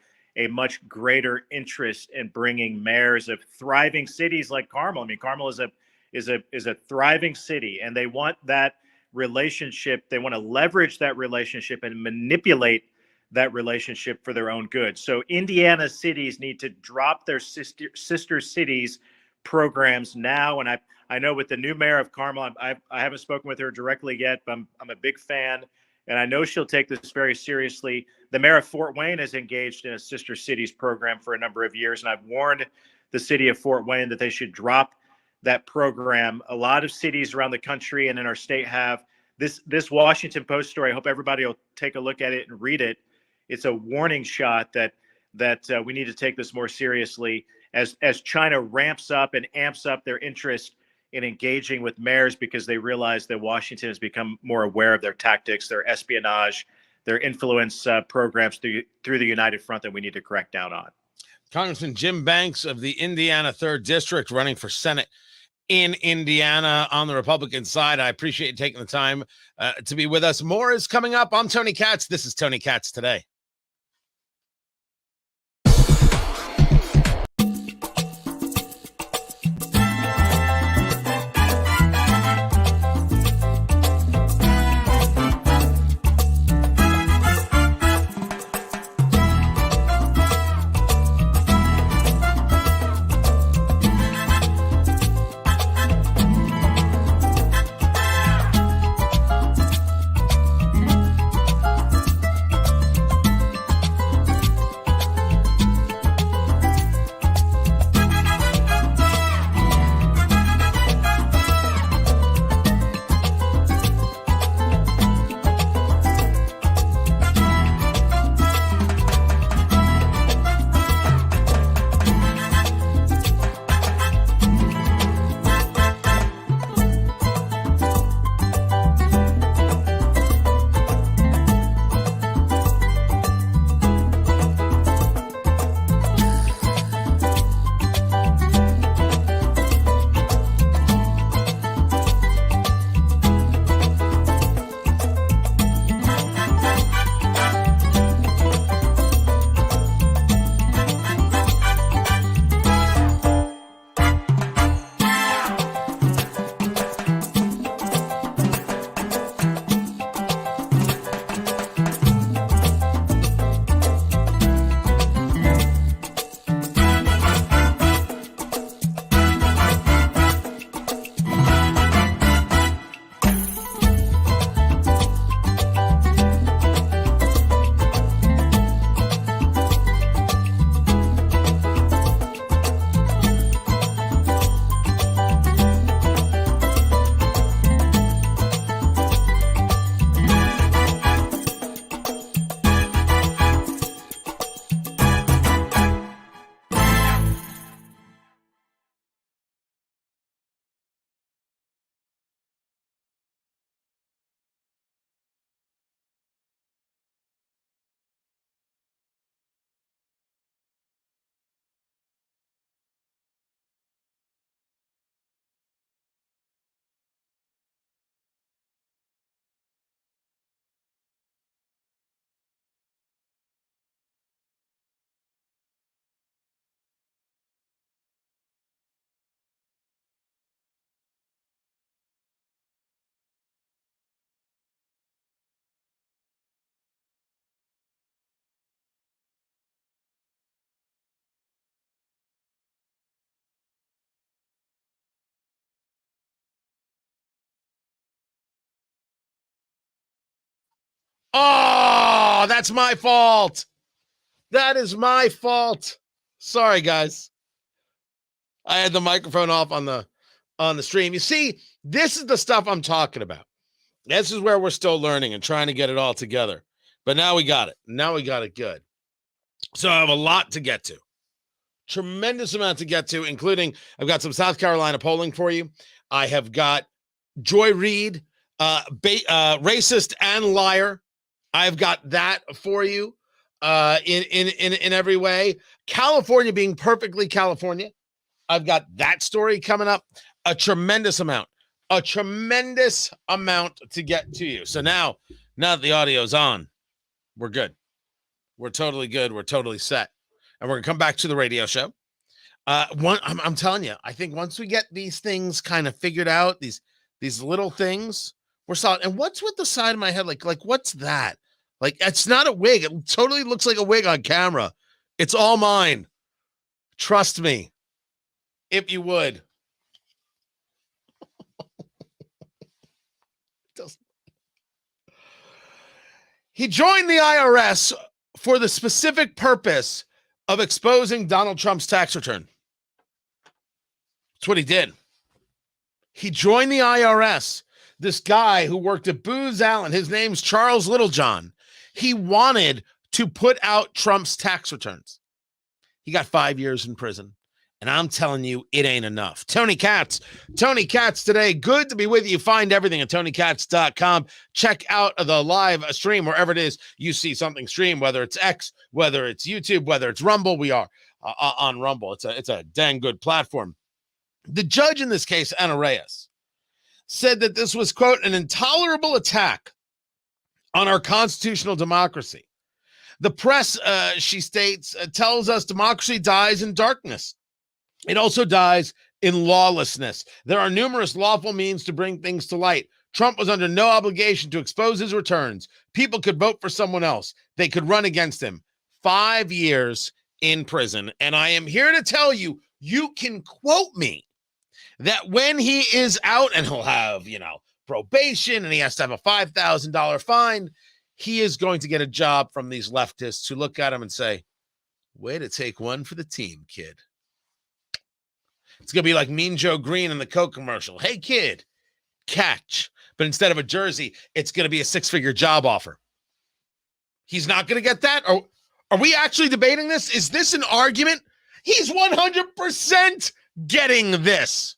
much greater interest in bringing mayors of thriving cities like Carmel. Carmel is a thriving city, and they want that relationship. They want to leverage that relationship and manipulate that relationship for their own good. So Indiana cities need to drop their sister cities programs now. And I know with the new mayor of Carmel, I haven't spoken with her directly yet, but I'm a big fan, and I know she'll take this very seriously. The mayor of Fort Wayne has engaged in a sister cities program for a number of years, and I've warned the city of Fort Wayne that they should drop that program. A lot of cities around the country and in our state have this Washington Post story. I hope everybody will take a look at it and read it. It's a warning shot that we need to take this more seriously as China ramps up and amps up their interest in engaging with mayors, because they realize that Washington has become more aware of their tactics, their espionage, their influence programs through the United Front that we need to crack down on. Congressman Jim Banks of the Indiana 3rd District, running for Senate in Indiana on the Republican side. I appreciate you taking the time to be with us. More is coming up. I'm Tony Katz. This is Tony Katz Today. Oh, that's my fault. That is my fault. Sorry, guys. I had the microphone off on the stream. You see, this is the stuff I'm talking about. This is where we're still learning and trying to get it all together. But now we got it. Now we got it good. So I have a lot to get to. Tremendous amount to get to, including I've got some South Carolina polling for you. I have got Joy Reid, racist and liar. I've got that for you in every way. California being perfectly California. I've got that story coming up. A tremendous amount to get to you. So now that the audio's on, we're good. We're totally good. We're totally set. And we're going to come back to the radio show. I'm telling you, I think once we get these things kind of figured out, these little things, we're solid. And what's with the side of my head? Like what's that? Like, it's not a wig. It totally looks like a wig on camera. It's all mine. Trust me, if you would. He joined the IRS for the specific purpose of exposing Donald Trump's tax return. That's what he did. He joined the IRS. This guy who worked at Booz Allen, his name's Charles Littlejohn. He wanted to put out Trump's tax returns. He got 5 years in prison. And I'm telling you, it ain't enough. Tony Katz today. Good to be with you. Find everything at TonyKatz.com. Check out the live stream wherever it is you see something stream, whether it's X, whether it's YouTube, whether it's Rumble. We are on Rumble. It's a dang good platform. The judge in this case, Anna Reyes, said that this was, quote, an intolerable attack on our constitutional democracy. The press, she states, tells us democracy dies in darkness. It also dies in lawlessness. There are numerous lawful means to bring things to light. Trump was under no obligation to expose his returns. People could vote for someone else. They could run against him. 5 years in prison. And I am here to tell you, you can quote me that when he is out and he'll have, probation and he has to have a $5,000 fine, he is going to get a job from these leftists who look at him and say, way to take one for the team, kid. It's going to be like Mean Joe Green in the Coke commercial. Hey, kid, catch. But instead of a jersey, it's going to be a six-figure job offer. He's not going to get that? Or are we actually debating this? Is this an argument? He's 100% getting this.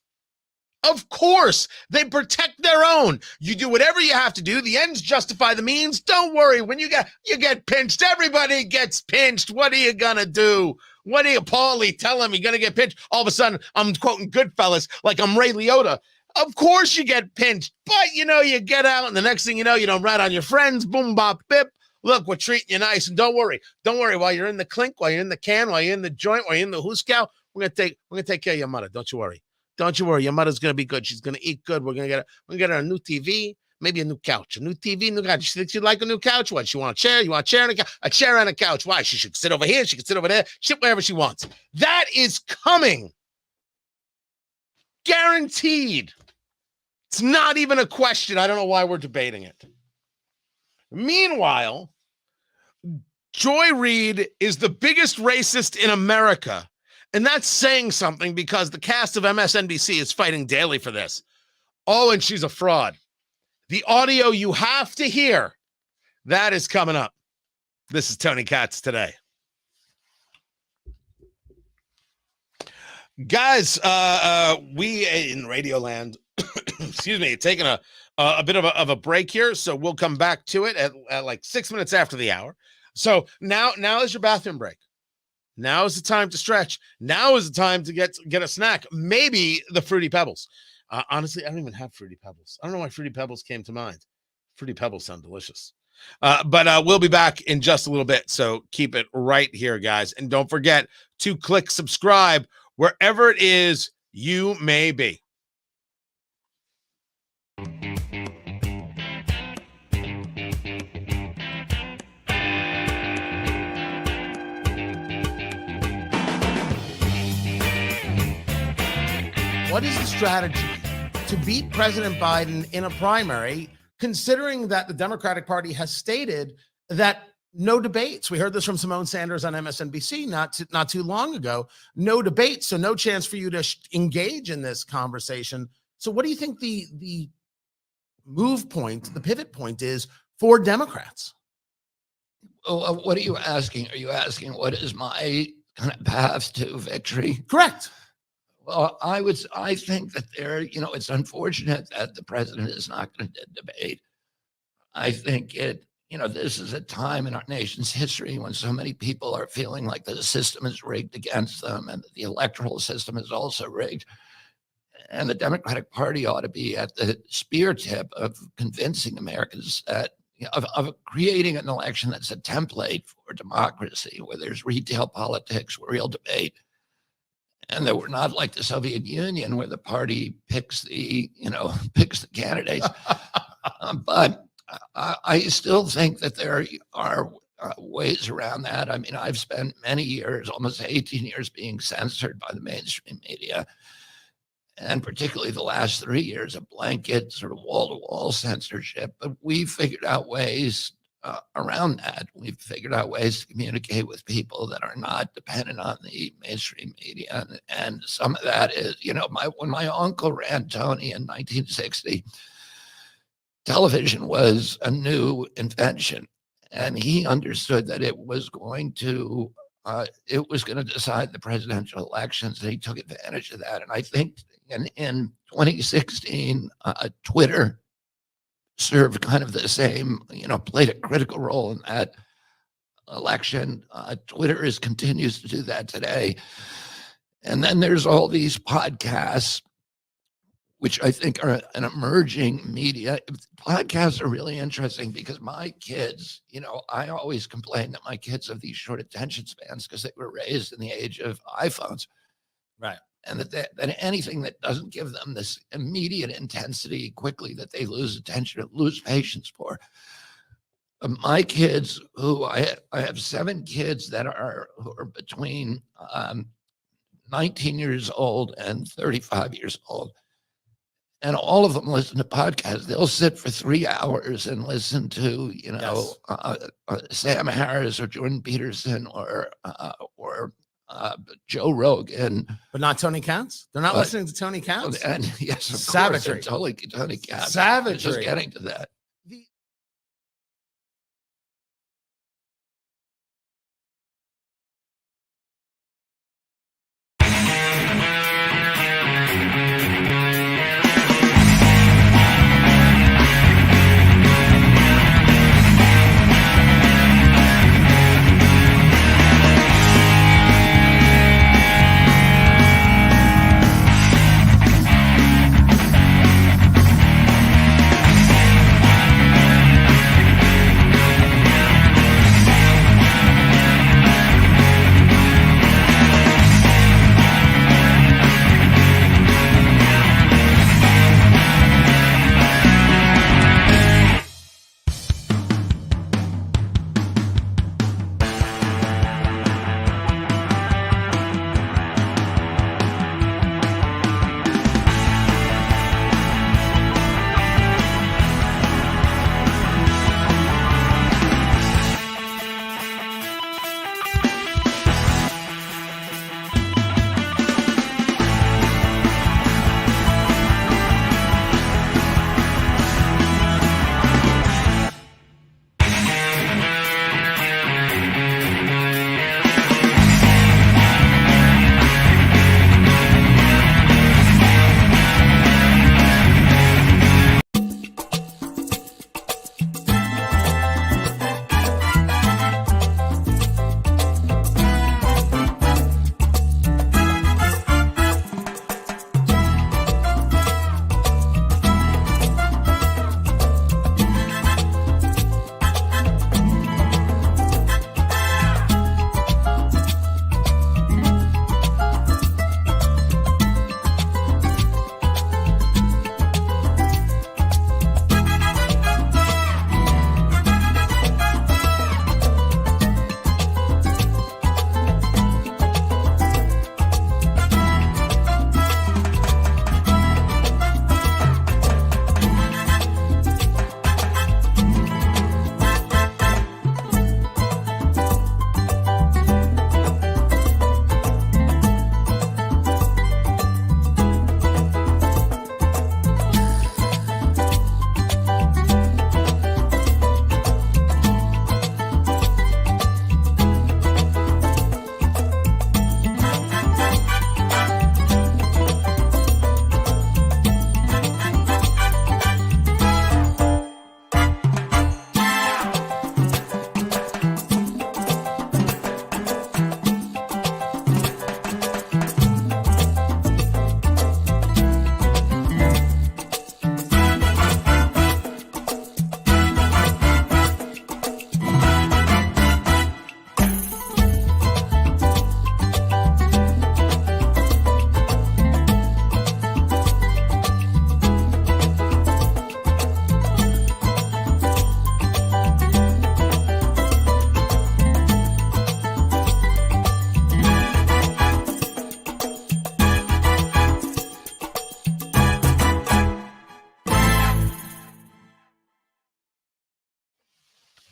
Of course, they protect their own. You do whatever you have to do. The ends justify the means. Don't worry. When you get pinched, everybody gets pinched. What are you going to do? What do you, Paulie, tell him you're going to get pinched? All of a sudden, I'm quoting Goodfellas like I'm Ray Liotta. Of course you get pinched, but you get out, and the next thing you know, you don't rat on your friends. Boom, bop, bip. Look, we're treating you nice, and don't worry. Don't worry. While you're in the clink, while you're in the can, while you're in the joint, while you're in the hooskow, we're gonna take care of your mother. Don't you worry. Don't you worry. Your mother's gonna be good. She's gonna eat good. We're gonna get her a new TV. Maybe a new couch, a new TV, new couch. She thinks you'd like a new couch. What? She want a chair? You want a chair and a chair and a couch. Why? She should sit over here. She can sit over there. Sit wherever she wants. That is coming. Guaranteed. It's not even a question. I don't know why we're debating it. Meanwhile, Joy Reid is the biggest racist in America. And that's saying something because the cast of MSNBC is fighting daily for this. Oh, and she's a fraud. The audio you have to hear, that is coming up. This is Tony Katz today. Guys, we in Radioland, excuse me, taking a bit of a break here, so we'll come back to it at like 6 minutes after the hour. So now is your bathroom break. Now is the time to stretch. Now is the time to get a snack. Maybe the Fruity Pebbles. Honestly, I don't even have Fruity Pebbles. I don't know why Fruity Pebbles came to mind. Fruity Pebbles sound delicious. But we'll be back in just a little bit. So keep it right here, guys. And don't forget to click subscribe wherever it is you may be. What is the strategy to beat President Biden in a primary considering that the Democratic Party has stated that no debates. We heard this from Simone Sanders on MSNBC not too long ago. No debates, so no chance for you to engage in this conversation. So what do you think the move point, the pivot point is for Democrats? Well, what are you asking? Are you asking what is my kind of path to victory? Correct. Well, I think that it's unfortunate that the president is not going to debate. I think this is a time in our nation's history when so many people are feeling like the system is rigged against them and the electoral system is also rigged. And the Democratic Party ought to be at the spear tip of convincing Americans that of creating an election that's a template for democracy, where there's retail politics, real debate, and that we're not like the Soviet Union, where the party picks the candidates. But I still think that there are ways around that. I mean, I've spent many years, almost 18 years, being censored by the mainstream media, and particularly the last 3 years of blanket sort of wall-to-wall censorship. But we figured out ways around that. We've figured out ways to communicate with people that are not dependent on the mainstream media. And some of that is, when my uncle ran Tony in 1960, television was a new invention. And he understood that it was going to decide the presidential elections, and he took advantage of that. And I think in 2016, Twitter served kind of the same, played a critical role in that election. Twitter continues to do that today. And then there's all these podcasts, which I think are an emerging media. Podcasts are really interesting because my kids, I always complain that my kids have these short attention spans because they were raised in the age of iPhones. Right. And that anything that doesn't give them this immediate intensity quickly, that they lose attention, lose patience for. My kids, who I have 7 kids who are between 19 years old and 35 years old. And all of them listen to podcasts. They'll sit for 3 hours and listen to, Sam Harris or Jordan Peterson or Joe Rogan. But not Tony Katz? They're not listening to Tony Katz? And yes, of Savagery. course, totally Tony Katz. Savagery. Just getting to that.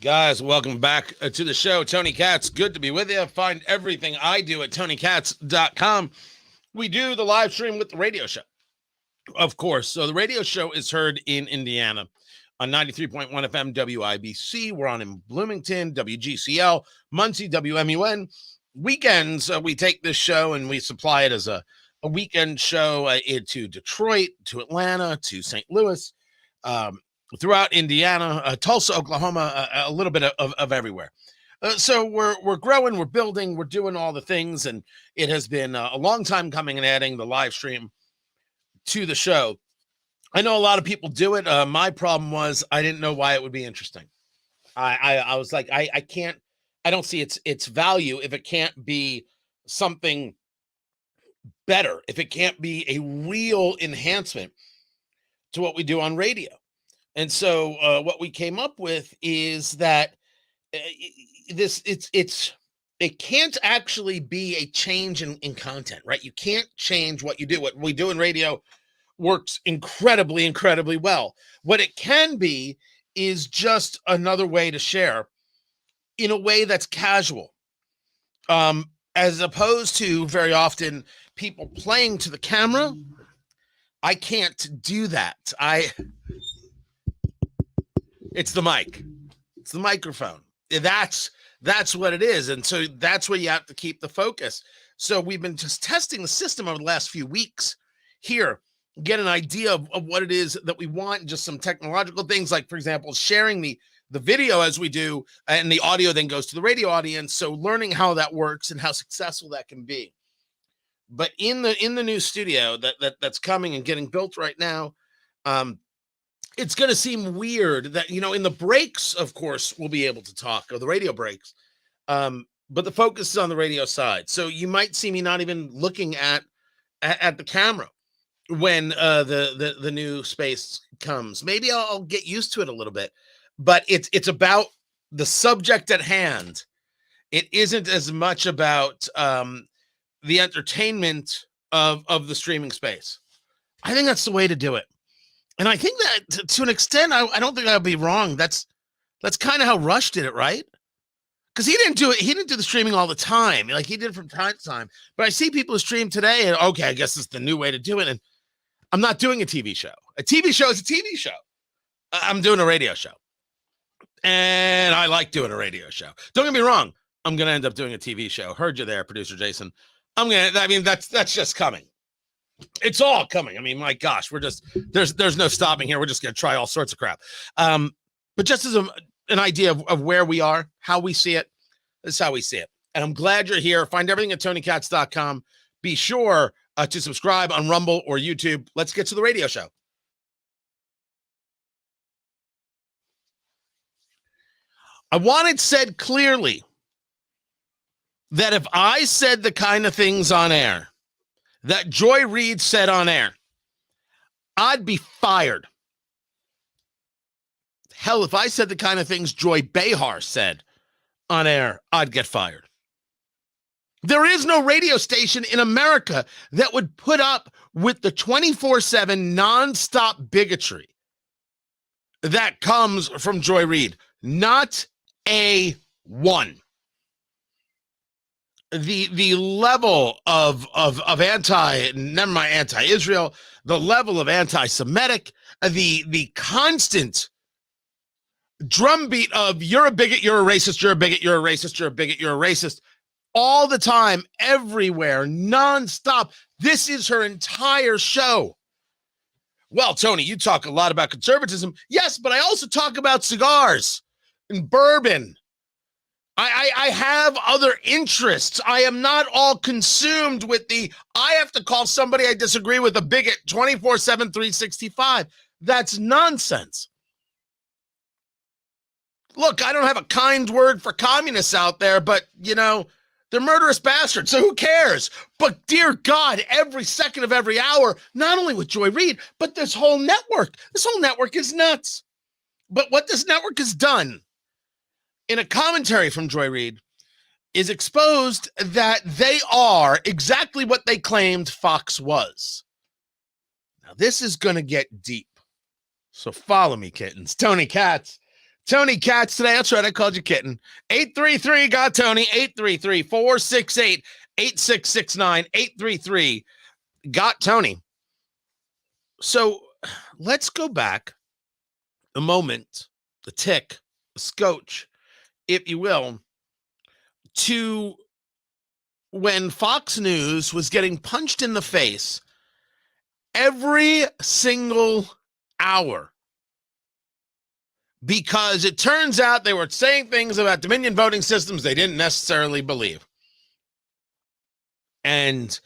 Guys, welcome back to the show. Tony Katz, good to be with you. Find everything I do at TonyKatz.com. We do the live stream with the radio show, of course. So the radio show is heard in Indiana on 93.1 FM WIBC. We're on in Bloomington, WGCL, Muncie, WMUN. Weekends, we take this show and we supply it as a weekend show into Detroit, to Atlanta, to St. Louis, throughout Indiana, Tulsa, Oklahoma, a little bit of everywhere. So we're growing, we're building, we're doing all the things, and it has been a long time coming and adding the live stream to the show. I know a lot of people do it. My problem was I didn't know why it would be interesting. I was like, I don't see its value if it can't be something better, if it can't be a real enhancement to what we do on radio. And so what we came up with is that it can't actually be a change in content, right? You can't change what you do. What we do in radio works incredibly, incredibly well. What it can be is just another way to share in a way that's casual, as opposed to very often people playing to the camera. I can't do that. It's the mic. It's the microphone. That's what it is. And so that's where you have to keep the focus. So we've been just testing the system over the last few weeks here, get an idea of what it is that we want, just some technological things, like, for example, sharing the video as we do, and the audio then goes to the radio audience. So learning how that works and how successful that can be. But in the new studio that's coming and getting built right now, it's going to seem weird that, in the breaks, of course, we'll be able to talk, or the radio breaks. But the focus is on the radio side. So you might see me not even looking at the camera when the new space comes. Maybe I'll get used to it a little bit, but it's about the subject at hand. It isn't as much about the entertainment of the streaming space. I think that's the way to do it. And I think that to an extent, I don't think I'll be wrong. That's kind of how Rush did it, right? Because he didn't do it. He didn't do the streaming all the time. Like, he did it from time to time. But I see people who stream today, and okay, I guess it's the new way to do it. And I'm not doing a TV show. A TV show is a TV show. I'm doing a radio show. And I like doing a radio show. Don't get me wrong. I'm going to end up doing a TV show. Heard you there, producer Jason. That's just coming. It's all coming. I mean, my gosh, there's no stopping here. We're just going to try all sorts of crap. But just as an idea of where we are, how we see it, this is how we see it. And I'm glad you're here. Find everything at TonyKatz.com. Be sure to subscribe on Rumble or YouTube. Let's get to the radio show. I want it said clearly that if I said the kind of things on air that Joy Reid said on air, I'd be fired. Hell, if I said the kind of things Joy Behar said on air, I'd get fired. There is no radio station in America that would put up with the 24/7 nonstop bigotry that comes from Joy Reid. Not a one. The level of anti-Israel, the level of anti-Semitic, the constant drumbeat of you're a bigot, you're a racist, you're a bigot, you're a racist, you're a bigot, you're a racist, all the time, everywhere, nonstop. This is her entire show. Well, Tony, you talk a lot about conservatism. Yes, but I also talk about cigars and bourbon. I have other interests. I am not all consumed with I have to call somebody I disagree with a bigot 24/7, 365. That's nonsense. Look, I don't have a kind word for communists out there, but, they're murderous bastards, so who cares? But dear God, every second of every hour, not only with Joy Reid, but this whole network is nuts. But what this network has done in a commentary from Joy Reid is exposed that they are exactly what they claimed Fox was. Now, this is going to get deep. So follow me, kittens. Tony Katz, Tony Katz today. That's right. I called you kitten. 833 got Tony. 833-468-8669. 833 got Tony. So let's go back a moment, a tick, a scotch, if you will, to when Fox News was getting punched in the face every single hour, because it turns out they were saying things about Dominion voting systems they didn't necessarily believe. And,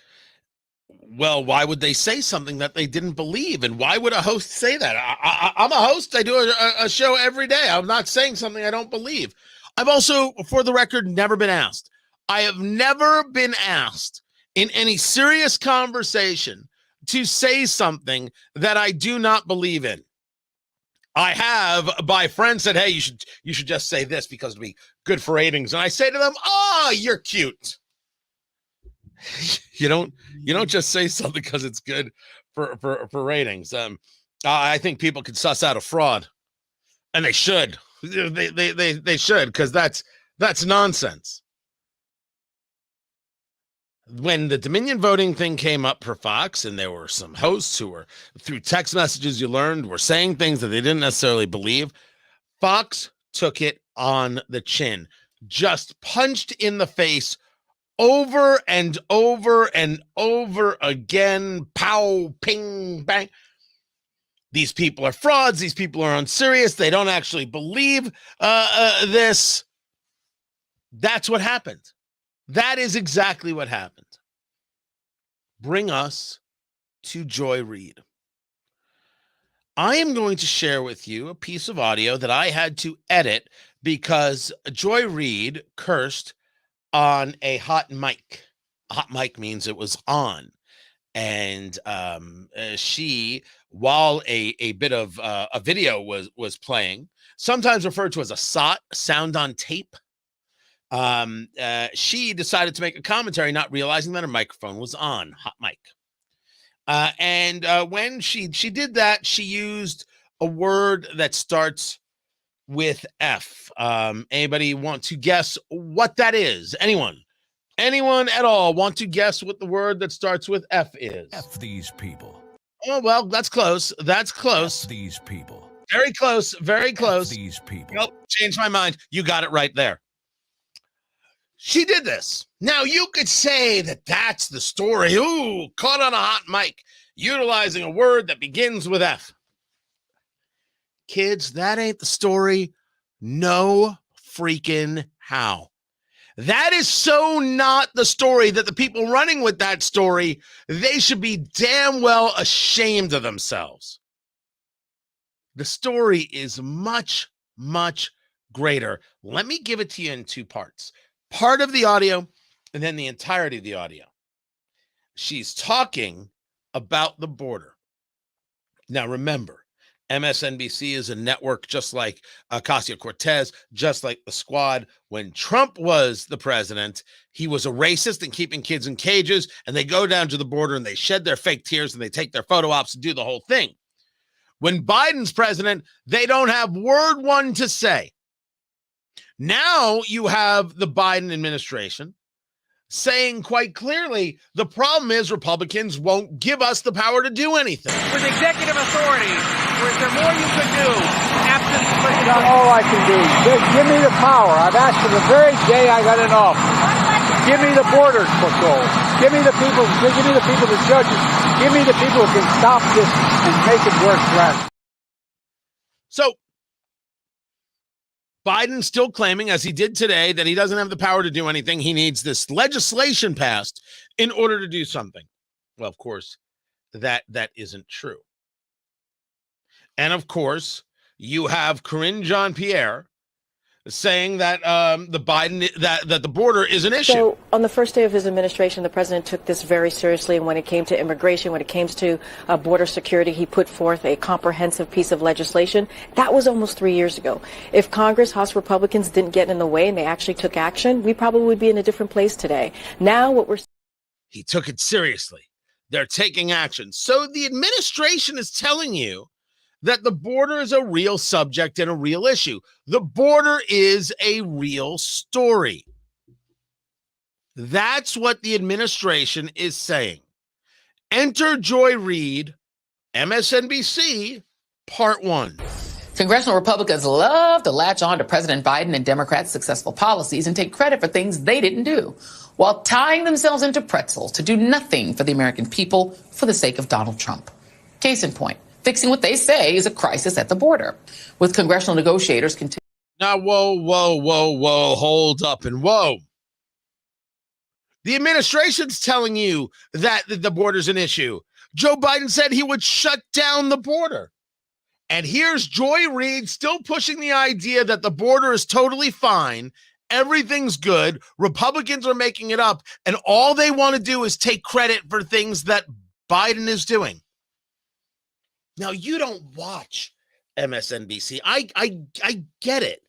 well, why would they say something that they didn't believe? And why would a host say that? I'm a host. I do a show every day. I'm not saying something I don't believe. I've also, for the record, never been asked. I have never been asked in any serious conversation to say something that I do not believe in. I have, by friends, said, hey, you should just say this because it'll be good for ratings. And I say to them, oh, you're cute. You don't just say something because it's good for ratings. I think people can suss out a fraud, and they should. They should, because that's nonsense. When the Dominion voting thing came up for Fox, and there were some hosts who were, through text messages you learned, were saying things that they didn't necessarily believe, Fox took it on the chin, just punched in the face over and over and over again. Pow, ping, bang. These people are frauds. These people are unserious. They don't actually believe this. That's what happened. That is exactly what happened. Bring us to Joy Reid. I am going to share with you a piece of audio that I had to edit because Joy Reid cursed on a hot mic. A hot mic means it was on. And she, while a bit of a video was playing, sometimes referred to as a SOT, sound on tape, she decided to make a commentary, not realizing that her microphone was on, hot mic. And when she did that, she used a word that starts with F. Anybody want to guess what that is? Anyone at all want to guess what the word that starts with F is? F these people. Oh, well, that's close. That's close. F these people. Very close. Very close. F these people. Nope, changed my mind. You got it right there. She did this. Now, you could say that that's the story. Ooh, caught on a hot mic, utilizing a word that begins with F. Kids, that ain't the story. No freaking how. That is so not the story that the people running with that story, they should be damn well ashamed of themselves. The story is much, much greater. Let me give it to you in two parts. Part of the audio and then the entirety of the audio. She's talking about the border. Now, remember, MSNBC is a network just like Ocasio-Cortez, just like the Squad. When Trump was the president, he was a racist and keeping kids in cages, and they go down to the border and they shed their fake tears and they take their photo ops and do the whole thing. When Biden's president, they don't have word one to say. Now you have the Biden administration saying quite clearly, the problem is Republicans won't give us the power to do anything. With executive authority, is there more you could do absent legislation? Not all I can do. Just give me the power. I've asked for the very day I got in office. Give me the border patrol. Give me the people, the judges. Give me the people who can stop this and make it work for us. So Biden's still claiming, as he did today, that he doesn't have the power to do anything. He needs this legislation passed in order to do something. Well, of course, that isn't true. And of course, you have Karine Jean-Pierre saying that that the border is an issue. So on the first day of his administration, the president took this very seriously. And when it came to immigration, when it came to border security, he put forth a comprehensive piece of legislation. That was almost 3 years ago. If Congress, House Republicans didn't get in the way and they actually took action, we probably would be in a different place today. Now what we're... He took it seriously. They're taking action. So the administration is telling you that the border is a real subject and a real issue. The border is a real story. That's what the administration is saying. Enter Joy Reid, MSNBC, Part 1. Congressional Republicans love to latch on to President Biden and Democrats' successful policies and take credit for things they didn't do, while tying themselves into pretzels to do nothing for the American people for the sake of Donald Trump. Case in point, fixing what they say is a crisis at the border, with congressional negotiators continuing. Now, whoa, hold up and whoa. The administration's telling you that the border's an issue. Joe Biden said he would shut down the border. And here's Joy Reid still pushing the idea that the border is totally fine. Everything's good. Republicans are making it up. And all they want to do is take credit for things that Biden is doing. Now, you don't watch MSNBC. I get it.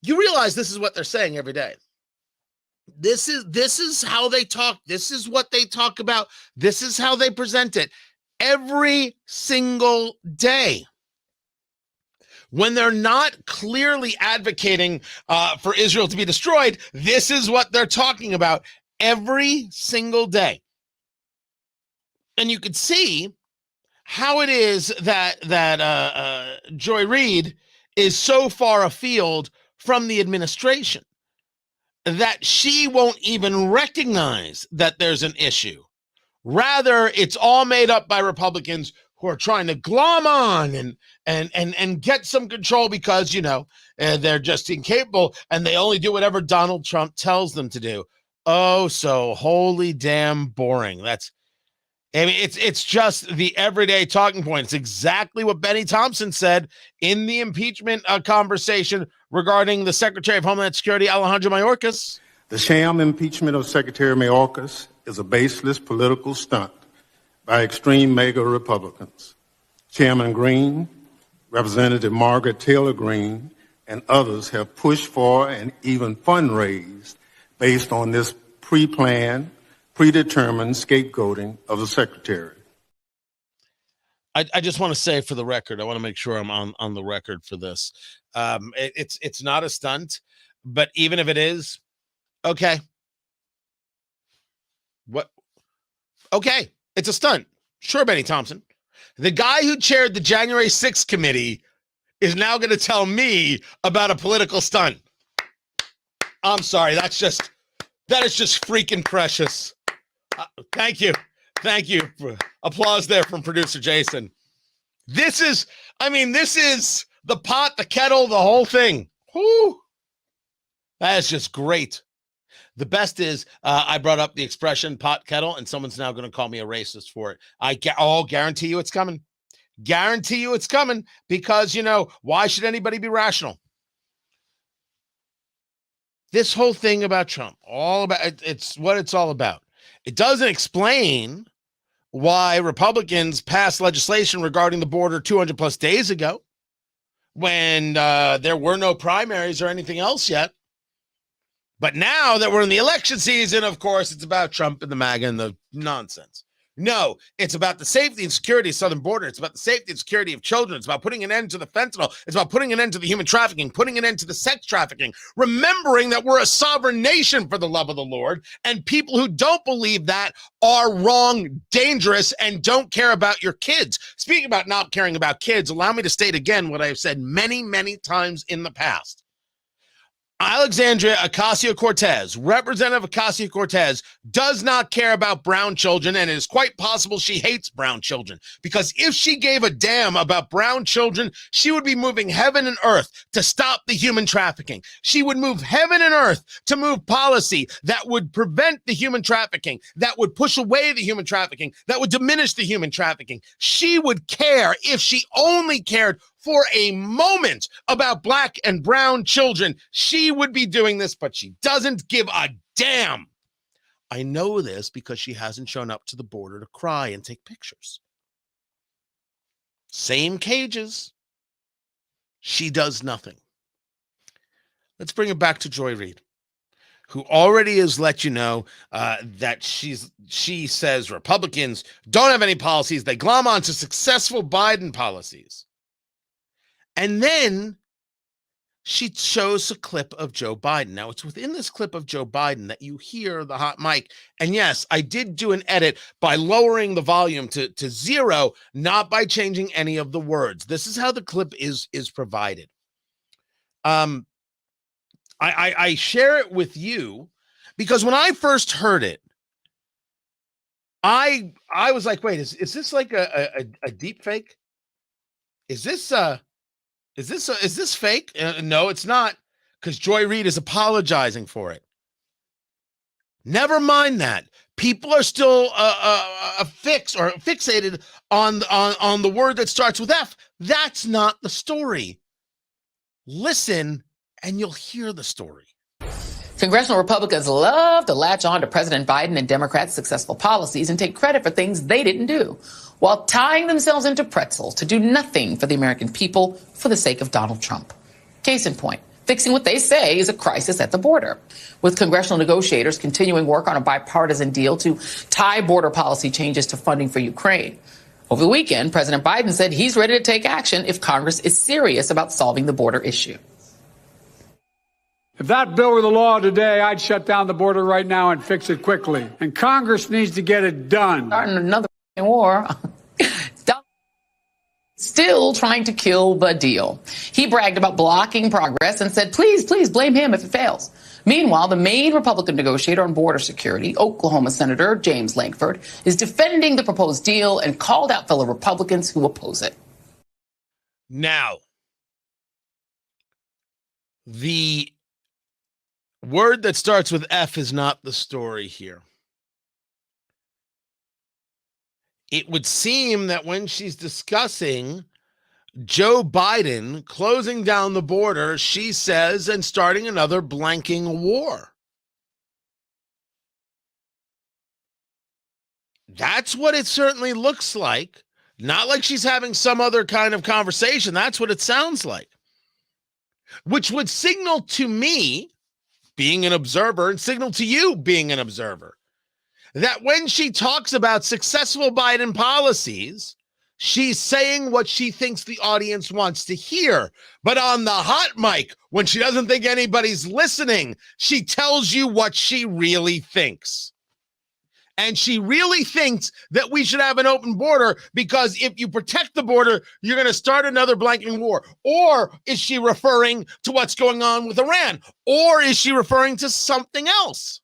You realize this is what they're saying every day. This is how they talk. This is what they talk about. This is how they present it every single day. When they're not clearly advocating for Israel to be destroyed, this is what they're talking about every single day. And you could see how it is that Joy Reid is so far afield from the administration that she won't even recognize that there's an issue. Rather, it's all made up by Republicans who are trying to glom on and get some control because, you know, they're just incapable and they only do whatever Donald Trump tells them to do. Oh, so holy damn boring. It's just the everyday talking point. It's exactly what Benny Thompson said in the impeachment conversation regarding the Secretary of Homeland Security, Alejandro Mayorkas. The sham impeachment of Secretary Mayorkas is a baseless political stunt by extreme MAGA Republicans. Chairman Green, Representative Margaret Taylor Greene, and others have pushed for and even fundraised based on this pre-planned, predetermined scapegoating of the secretary. I just want to say for the record, I want to make sure I'm on the record for this. It's not a stunt, but even if it is, okay. What? Okay, it's a stunt. Sure, Benny Thompson. The guy who chaired the January 6th committee is now going to tell me about a political stunt. I'm sorry. That is just freaking precious. Thank you. For applause there from producer Jason. This is the pot, the kettle, the whole thing. Whoo. That is just great. The best is I brought up the expression pot kettle, and someone's now going to call me a racist for it. I'll guarantee you it's coming. Guarantee you it's coming because, you know, why should anybody be rational? This whole thing about Trump, it's what it's all about. It doesn't explain why Republicans passed legislation regarding the border 200 plus days ago when there were no primaries or anything else yet. But now that we're in the election season, of course, it's about Trump and the MAGA and the nonsense. No, it's about the safety and security of southern border. It's about the safety and security of children. It's about putting an end to the fentanyl. It's about putting an end to the human trafficking, putting an end to the sex trafficking, remembering that we're a sovereign nation for the love of the Lord, and people who don't believe that are wrong, dangerous, and don't care about your kids. Speaking about not caring about kids, allow me to state again what I've said many, many times in the past. Alexandria Ocasio-Cortez, Representative Ocasio-Cortez, does not care about brown children, and it is quite possible she hates brown children, because if she gave a damn about brown children, she would be moving heaven and earth to stop the human trafficking. She would move heaven and earth to move policy that would prevent the human trafficking, that would push away the human trafficking, that would diminish the human trafficking. She would care if she only cared for a moment about black and brown children. She would be doing this, but she doesn't give a damn. I know this because she hasn't shown up to the border to cry and take pictures. Same cages. She does nothing. Let's bring it back to Joy Reid, who already has let you know that she says Republicans don't have any policies. They glom onto successful Biden policies. And then she shows a clip of Joe Biden. Now, it's within this clip of Joe Biden that you hear the hot mic. And yes, I did do an edit by lowering the volume to 0, not by changing any of the words. This is how the clip is provided. I share it with you because when I first heard it, I was like, wait, is this like a deep fake? Is this fake? No, it's not, because Joy Reid is apologizing for it. Never mind that. People are still fixated on the word that starts with F. That's not the story. Listen, and you'll hear the story. Congressional Republicans love to latch on to President Biden and Democrats' successful policies and take credit for things they didn't do, while tying themselves into pretzels to do nothing for the American people for the sake of Donald Trump. Case in point, fixing what they say is a crisis at the border, with congressional negotiators continuing work on a bipartisan deal to tie border policy changes to funding for Ukraine. Over the weekend, President Biden said he's ready to take action if Congress is serious about solving the border issue. If that bill were the law today, I'd shut down the border right now and fix it quickly. And Congress needs to get it done. Starting another war. Still trying to kill the deal. He bragged about blocking progress and said, please blame him if it fails. Meanwhile, the main Republican negotiator on border security, Oklahoma Senator James Lankford, is defending the proposed deal and called out fellow Republicans who oppose it. Now, the word that starts with F is not the story here. It would seem that when she's discussing Joe Biden closing down the border, she says, and starting another blanking war. That's what it certainly looks like. Not like she's having some other kind of conversation. That's what it sounds like. Which would signal to me, being an observer, and signal to you, being an observer, that when she talks about successful Biden policies, she's saying what she thinks the audience wants to hear. But on the hot mic, when she doesn't think anybody's listening, she tells you what she really thinks. And she really thinks that we should have an open border because if you protect the border, you're going to start another blanking war. Or is she referring to what's going on with Iran? Or is she referring to something else?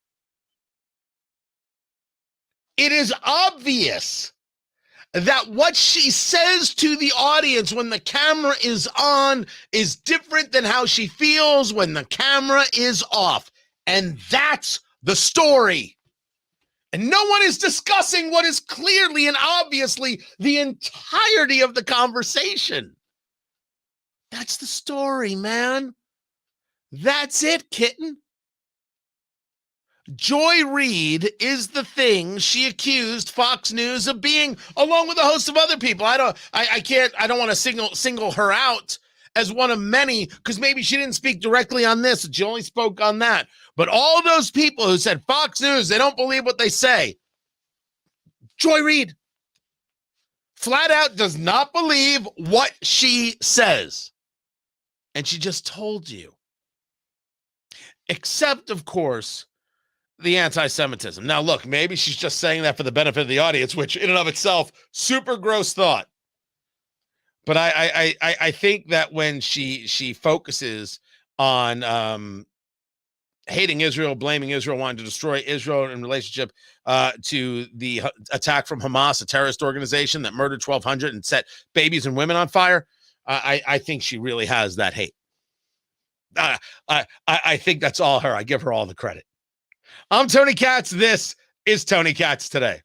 It is obvious that what she says to the audience when the camera is on is different than how she feels when the camera is off. And that's the story. And no one is discussing what is clearly and obviously the entirety of the conversation. That's the story, man. That's it, kitten. Joy Reid is the thing she accused Fox News of being, along with a host of other people. I don't want to single her out as one of many, because maybe she didn't speak directly on this. She only spoke on that. But all those people who said Fox News, they don't believe what they say. Joy Reid flat out does not believe what she says. And she just told you. Except, of course, the anti-Semitism. Now, look, maybe she's just saying that for the benefit of the audience, which in and of itself, super gross thought. But I think that when she focuses on hating Israel, blaming Israel, wanting to destroy Israel in relationship to the attack from Hamas, a terrorist organization that murdered 1,200 and set babies and women on fire, I think she really has that hate. I think that's all her. I give her all the credit. I'm Tony Katz. This is Tony Katz Today.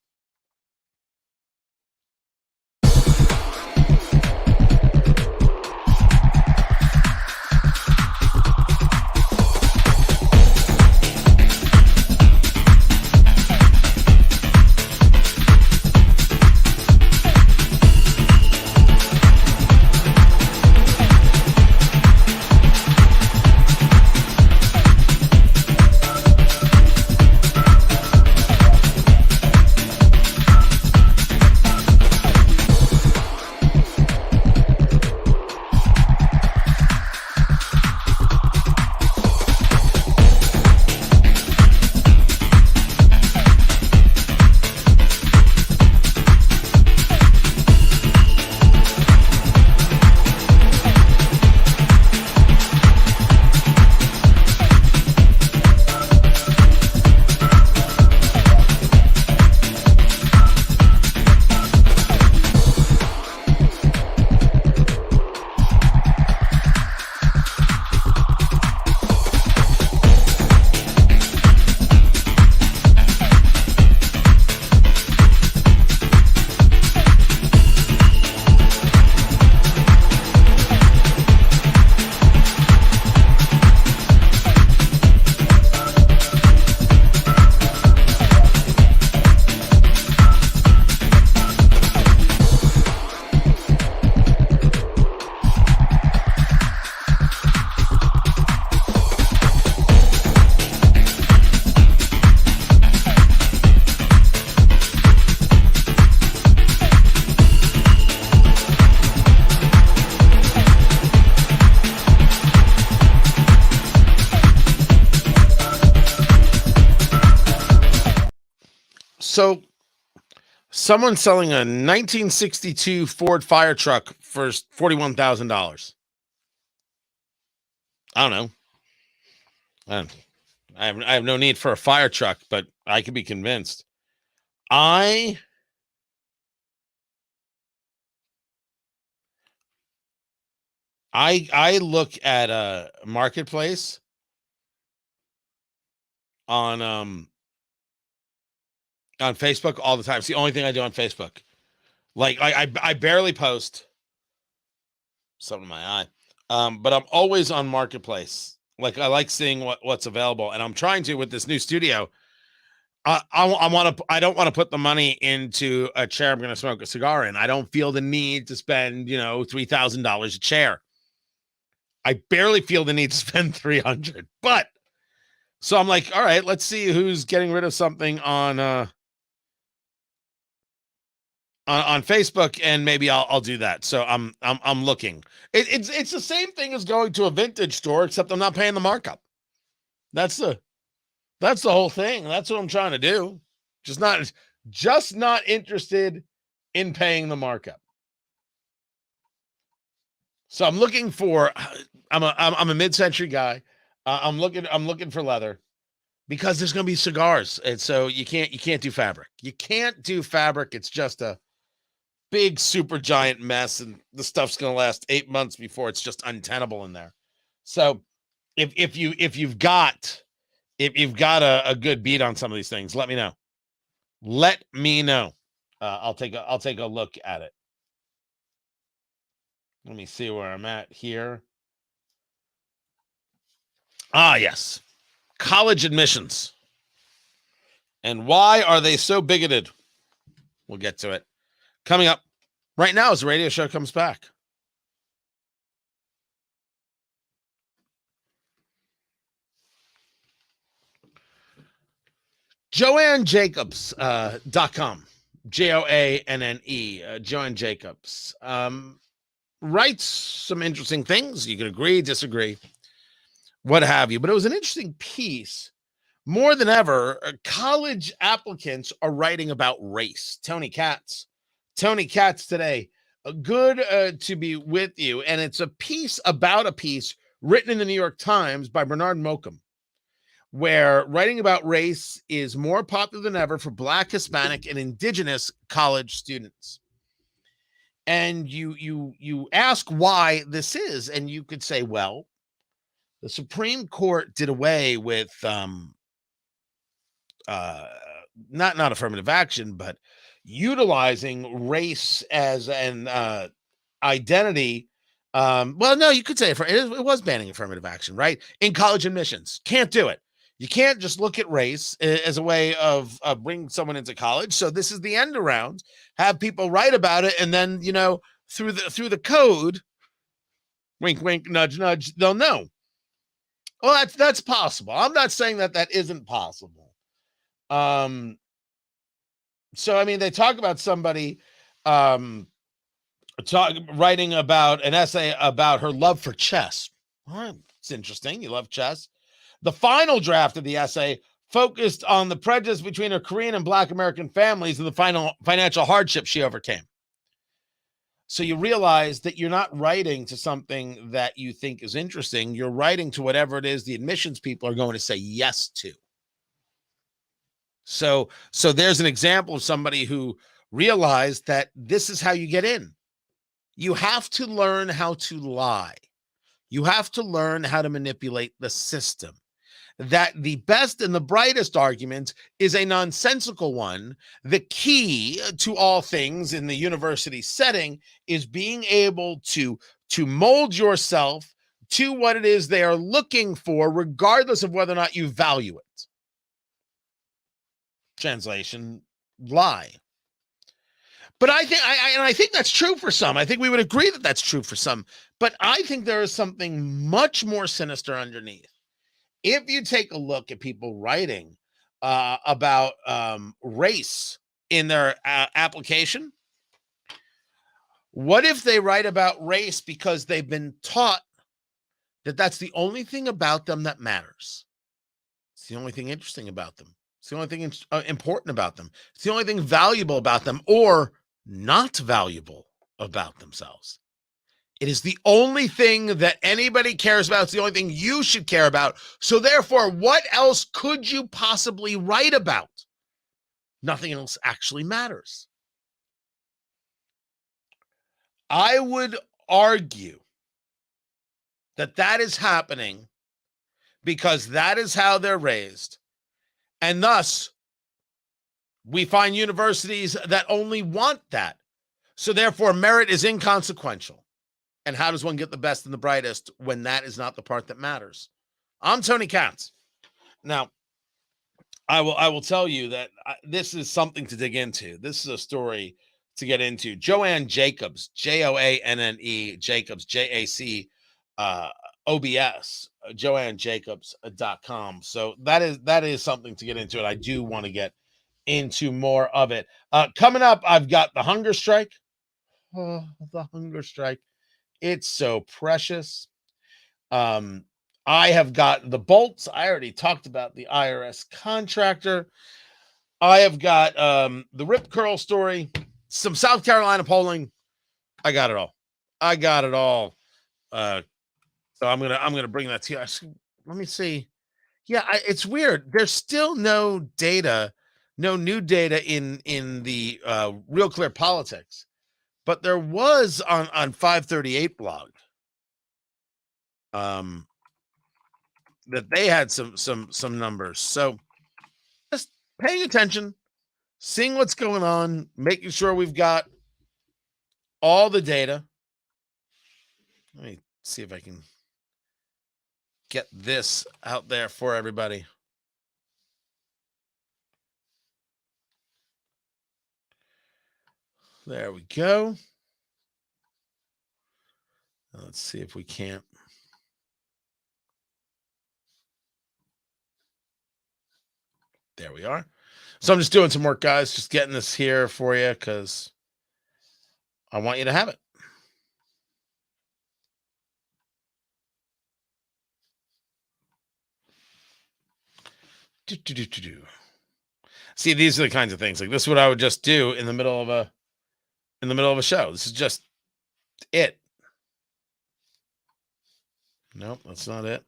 So someone selling a 1962 Ford fire truck for $41,000. I don't know. I have no need for a fire truck, but I could be convinced. I look at a marketplace on Facebook all the time. It's the only thing I do on Facebook. Like I barely post. Something in my eye. But I'm always on marketplace. Like I like seeing what's available, and I'm trying to with this new studio. I don't want to put the money into a chair I'm going to smoke a cigar in. I don't feel the need to spend, $3,000 a chair. I barely feel the need to spend $300. But so I'm like, all right, let's see who's getting rid of something on Facebook, and maybe I'll do that. So I'm looking. It's the same thing as going to a vintage store, except I'm not paying the markup. That's the whole thing. That's what I'm trying to do. Just not interested in paying the markup. So I'm looking for. I'm a mid-century guy. I'm looking for leather because there's going to be cigars, and so you can't do fabric. You can't do fabric. It's just a big super giant mess, and the stuff's going to last 8 months before it's just untenable in there. So if you've got a good beat on some of these things, let me know. I'll take a look at it. Let me see where I'm at here. Yes. College admissions. And why are they so bigoted? We'll get to it. Coming up right now as the radio show comes back. JoanneJacobs.com. JoAnne. Joanne Jacobs. Writes some interesting things. You can agree, disagree, what have you. But it was an interesting piece. More than ever, college applicants are writing about race. Tony Katz today. Good to be with you. And it's a piece about a piece written in the New York Times by Bernard Mokum, where writing about race is more popular than ever for Black, Hispanic, and Indigenous college students. And you ask why this is, and you could say, well, the Supreme Court did away with not affirmative action, but utilizing race as an identity. Well, no, you could say it was banning affirmative action, right? In college admissions. Can't do it. You can't just look at race as a way of bringing someone into college. So this is the end around. Have people write about it, and then through the code, wink, wink, nudge, nudge, they'll know. Well, that's possible. I'm not saying that isn't possible. So I mean, they talk about somebody writing about an essay about her love for chess. Well, it's interesting. You love chess. The final draft of the essay focused on the prejudice between her Korean and Black American families and the final financial hardship she overcame. So you realize that you're not writing to something that you think is interesting. You're writing to whatever it is the admissions people are going to say yes to. So there's an example of somebody who realized that this is how you get in. You have to learn how to lie. You have to learn how to manipulate the system. That the best and the brightest argument is a nonsensical one. The key to all things in the university setting is being able to mold yourself to what it is they are looking for, regardless of whether or not you value it. Translation, lie. But I think that's true for some. I think we would agree that that's true for some. But I think there is something much more sinister underneath. If you take a look at people writing about race in their application, what if they write about race because they've been taught that that's the only thing about them that matters? It's the only thing interesting about them. It's the only thing important about them. It's the only thing valuable about them or not valuable about themselves. It is the only thing that anybody cares about. It's the only thing you should care about. So therefore, what else could you possibly write about? Nothing else actually matters. I would argue that that is happening because that is how they're raised. And thus, we find universities that only want that. So therefore, merit is inconsequential. And how does one get the best and the brightest when that is not the part that matters? I'm Tony Katz. Now, I will tell you that this is something to dig into. This is a story to get into. Joanne Jacobs, Joanne Jacobs, JACOBS, JoanneJacobs.com. So that is something to get into, and I do want to get into more of it. Coming up, I've got the hunger strike. Oh, the hunger strike. It's so precious. I have got the bolts. I already talked about the IRS contractor. I have got the Rip Curl story, some South Carolina polling. I got it all. So I'm gonna bring that to you. Let me see. Yeah, it's weird. There's still no data, no new data in the Real Clear Politics, but there was on 538 blog. That they had some numbers. So just paying attention, seeing what's going on, making sure we've got all the data. Let me see if I can get this out there for everybody. There we go. Let's see if we can't. There we are. So I'm just doing some work, guys. Just getting this here for you because I want you to have it. See, these are the kinds of things. Like this is what I would just do in the middle of a show. This is just it. Nope, that's not it.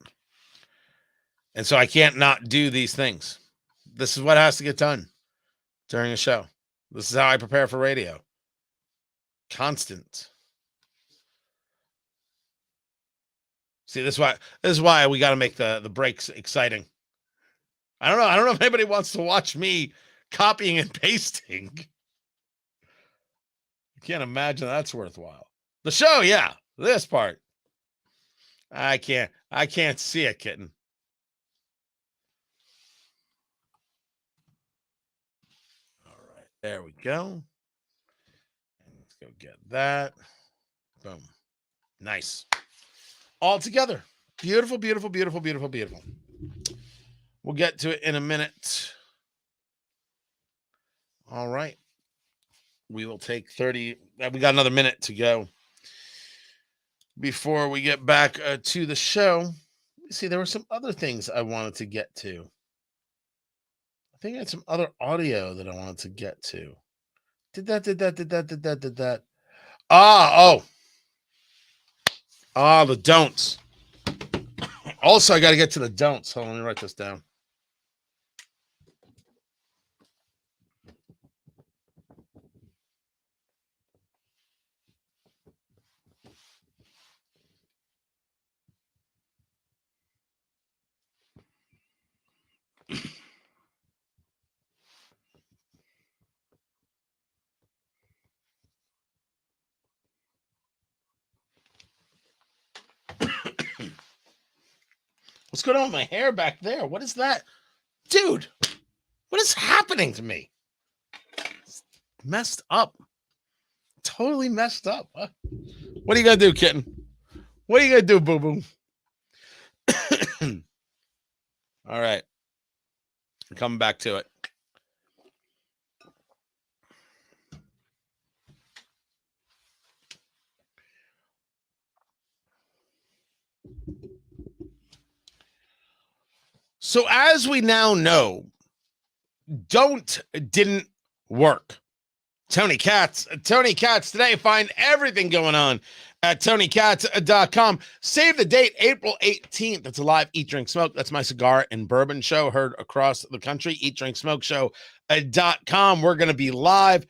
And so I can't not do these things. This is what has to get done during a show. This is how I prepare for radio. Constant. See, this is why we got to make the breaks exciting. I don't know if anybody wants to watch me copying and pasting. I can't imagine that's worthwhile. The show, yeah. This part. I can't see it, kitten. All right, there we go. Let's go get that. Boom. Nice. All together. Beautiful, beautiful, beautiful, beautiful, beautiful. We'll get to it in a minute. All right. We will take 30. We got another minute to go before we get back to the show. See, there were some other things I wanted to get to. I think I had some other audio that I wanted to get to. Did that. The don'ts. Also, I got to get to the don'ts. Hold on, let me write this down. What's going on with my hair back there? What is that? Dude, what is happening to me? It's messed up. Totally messed up. Huh? What are you going to do, kitten? What are you going to do, boo-boo? All right. I'm coming back to it. So as we now know, don't didn't work. Tony Katz today. Find everything going on at TonyKatz.com. Save the date, April 18th. It's a live Eat, Drink, Smoke. That's my cigar and bourbon show heard across the country. EatDrinkSmokeShow.com. We're going to be live.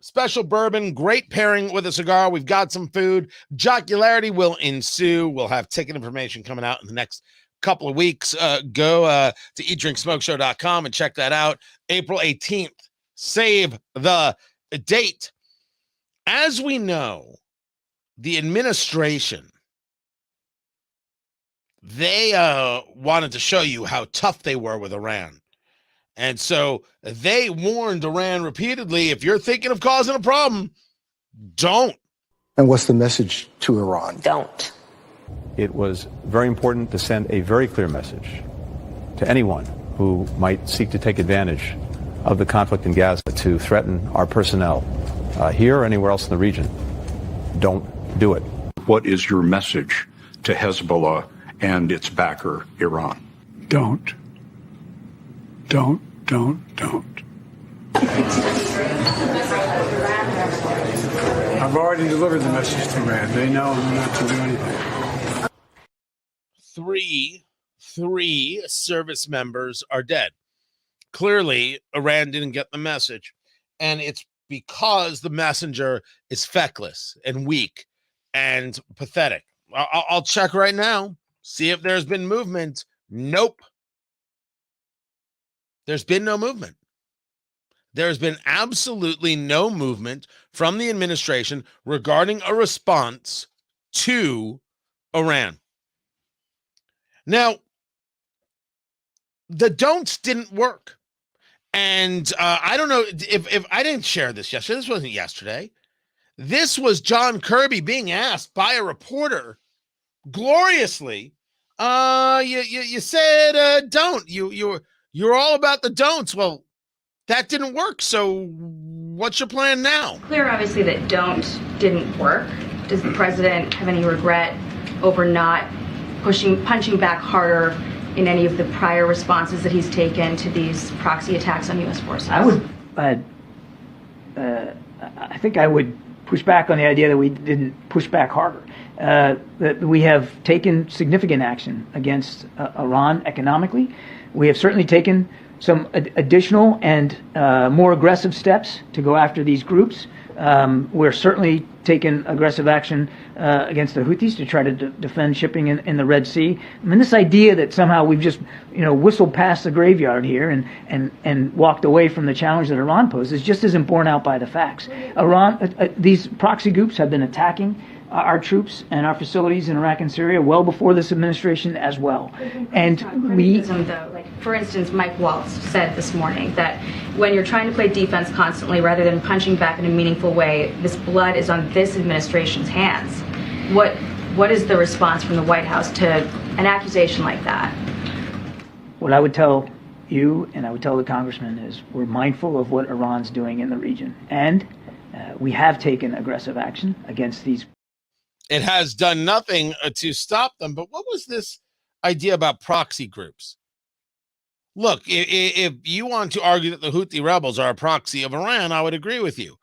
Special bourbon, great pairing with a cigar. We've got some food. Jocularity will ensue. We'll have ticket information coming out in the next couple of weeks. Go to EatDrinkSmokeShow.com and check that out. April 18th. Save the date. As we know, the administration, they wanted to show you how tough they were with Iran. And so they warned Iran repeatedly, if you're thinking of causing a problem, don't. And what's the message to Iran? Don't. It was very important to send a very clear message to anyone who might seek to take advantage of the conflict in Gaza to threaten our personnel here or anywhere else in the region. Don't do it. What is your message to Hezbollah and its backer, Iran? Don't. I've already delivered the message to Iran. They know not to do anything. Three service members are dead. Clearly, Iran didn't get the message, and it's because the messenger is feckless and weak and pathetic. I'll check right now, see if there's been movement. Nope. There's been no movement. There's been absolutely no movement from the administration regarding a response to Iran. Now, the don'ts didn't work. And I don't know if I didn't share this yesterday. This wasn't yesterday. This was John Kirby being asked by a reporter gloriously. You said don't. You're all about the don'ts. Well, that didn't work. So what's your plan now? Clear, obviously, that don't didn't work. Does the president have any regret over not punching back harder in any of the prior responses that he's taken to these proxy attacks on U.S. forces? I think I would push back on the idea that we didn't push back harder. That we have taken significant action against Iran economically. We have certainly taken some additional and more aggressive steps to go after these groups. We're certainly taking aggressive action against the Houthis to try to defend shipping in the Red Sea. I mean, this idea that somehow we've just whistled past the graveyard here and walked away from the challenge that Iran poses just isn't borne out by the facts. These proxy groups have been attacking our troops and our facilities in Iraq and Syria well before this administration as well. And for instance, Mike Waltz said this morning that when you're trying to play defense constantly rather than punching back in a meaningful way, this blood is on this administration's hands. What is the response from the White House to an accusation like that? What I would tell you and I would tell the congressman is we're mindful of what Iran's doing in the region, and we have taken aggressive action against these. It has done nothing to stop them. But what was this idea about proxy groups? Look, if you want to argue that the Houthi rebels are a proxy of Iran, I would agree with you.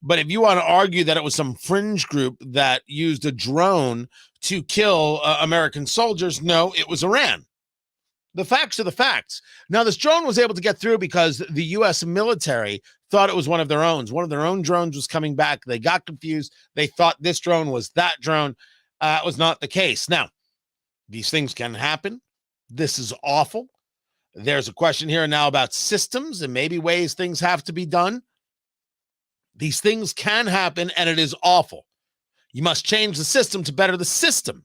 But if you want to argue that it was some fringe group that used a drone to kill American soldiers, no, it was Iran. The facts are the facts. Now, this drone was able to get through because the U.S. military thought it was one of their own. One of their own drones was coming back. They got confused. They thought this drone was that drone. It was not the case. Now, these things can happen. This is awful. There's a question here now about systems and maybe ways things have to be done. These things can happen, and it is awful. You must change the system to better the system.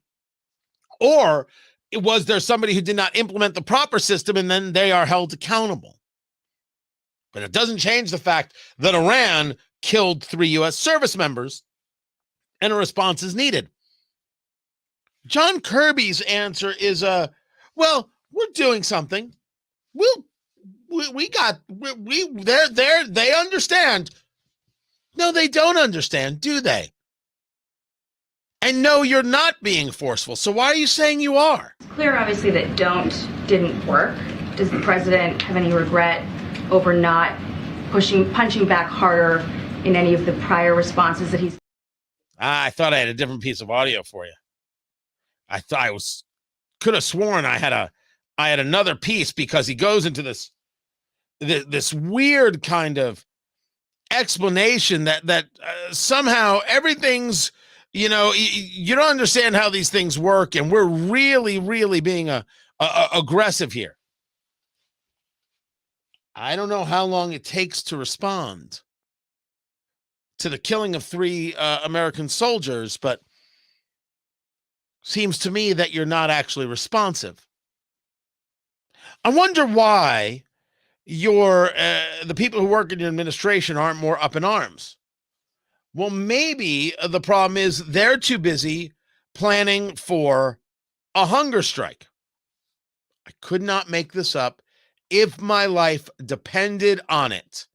Or was there somebody who did not implement the proper system and then they are held accountable? But it doesn't change the fact that Iran killed 3 U.S. service members and a response is needed. John Kirby's answer is, well, we're doing something. They understand. No, they don't understand, do they? And no, you're not being forceful. So why are you saying you are? It's clear, obviously, that didn't work. Does the president have any regret over not punching back harder in any of the prior responses that he's. I thought I had a different piece of audio for you. I thought could have sworn I had another piece, because he goes into this weird kind of explanation that somehow everything's, you don't understand how these things work, and we're really, really being aggressive here. I don't know how long it takes to respond to the killing of 3 American soldiers, but seems to me that you're not actually responsive. I wonder why the people who work in your administration aren't more up in arms. Well, maybe the problem is they're too busy planning for a hunger strike. I could not make this up if my life depended on it.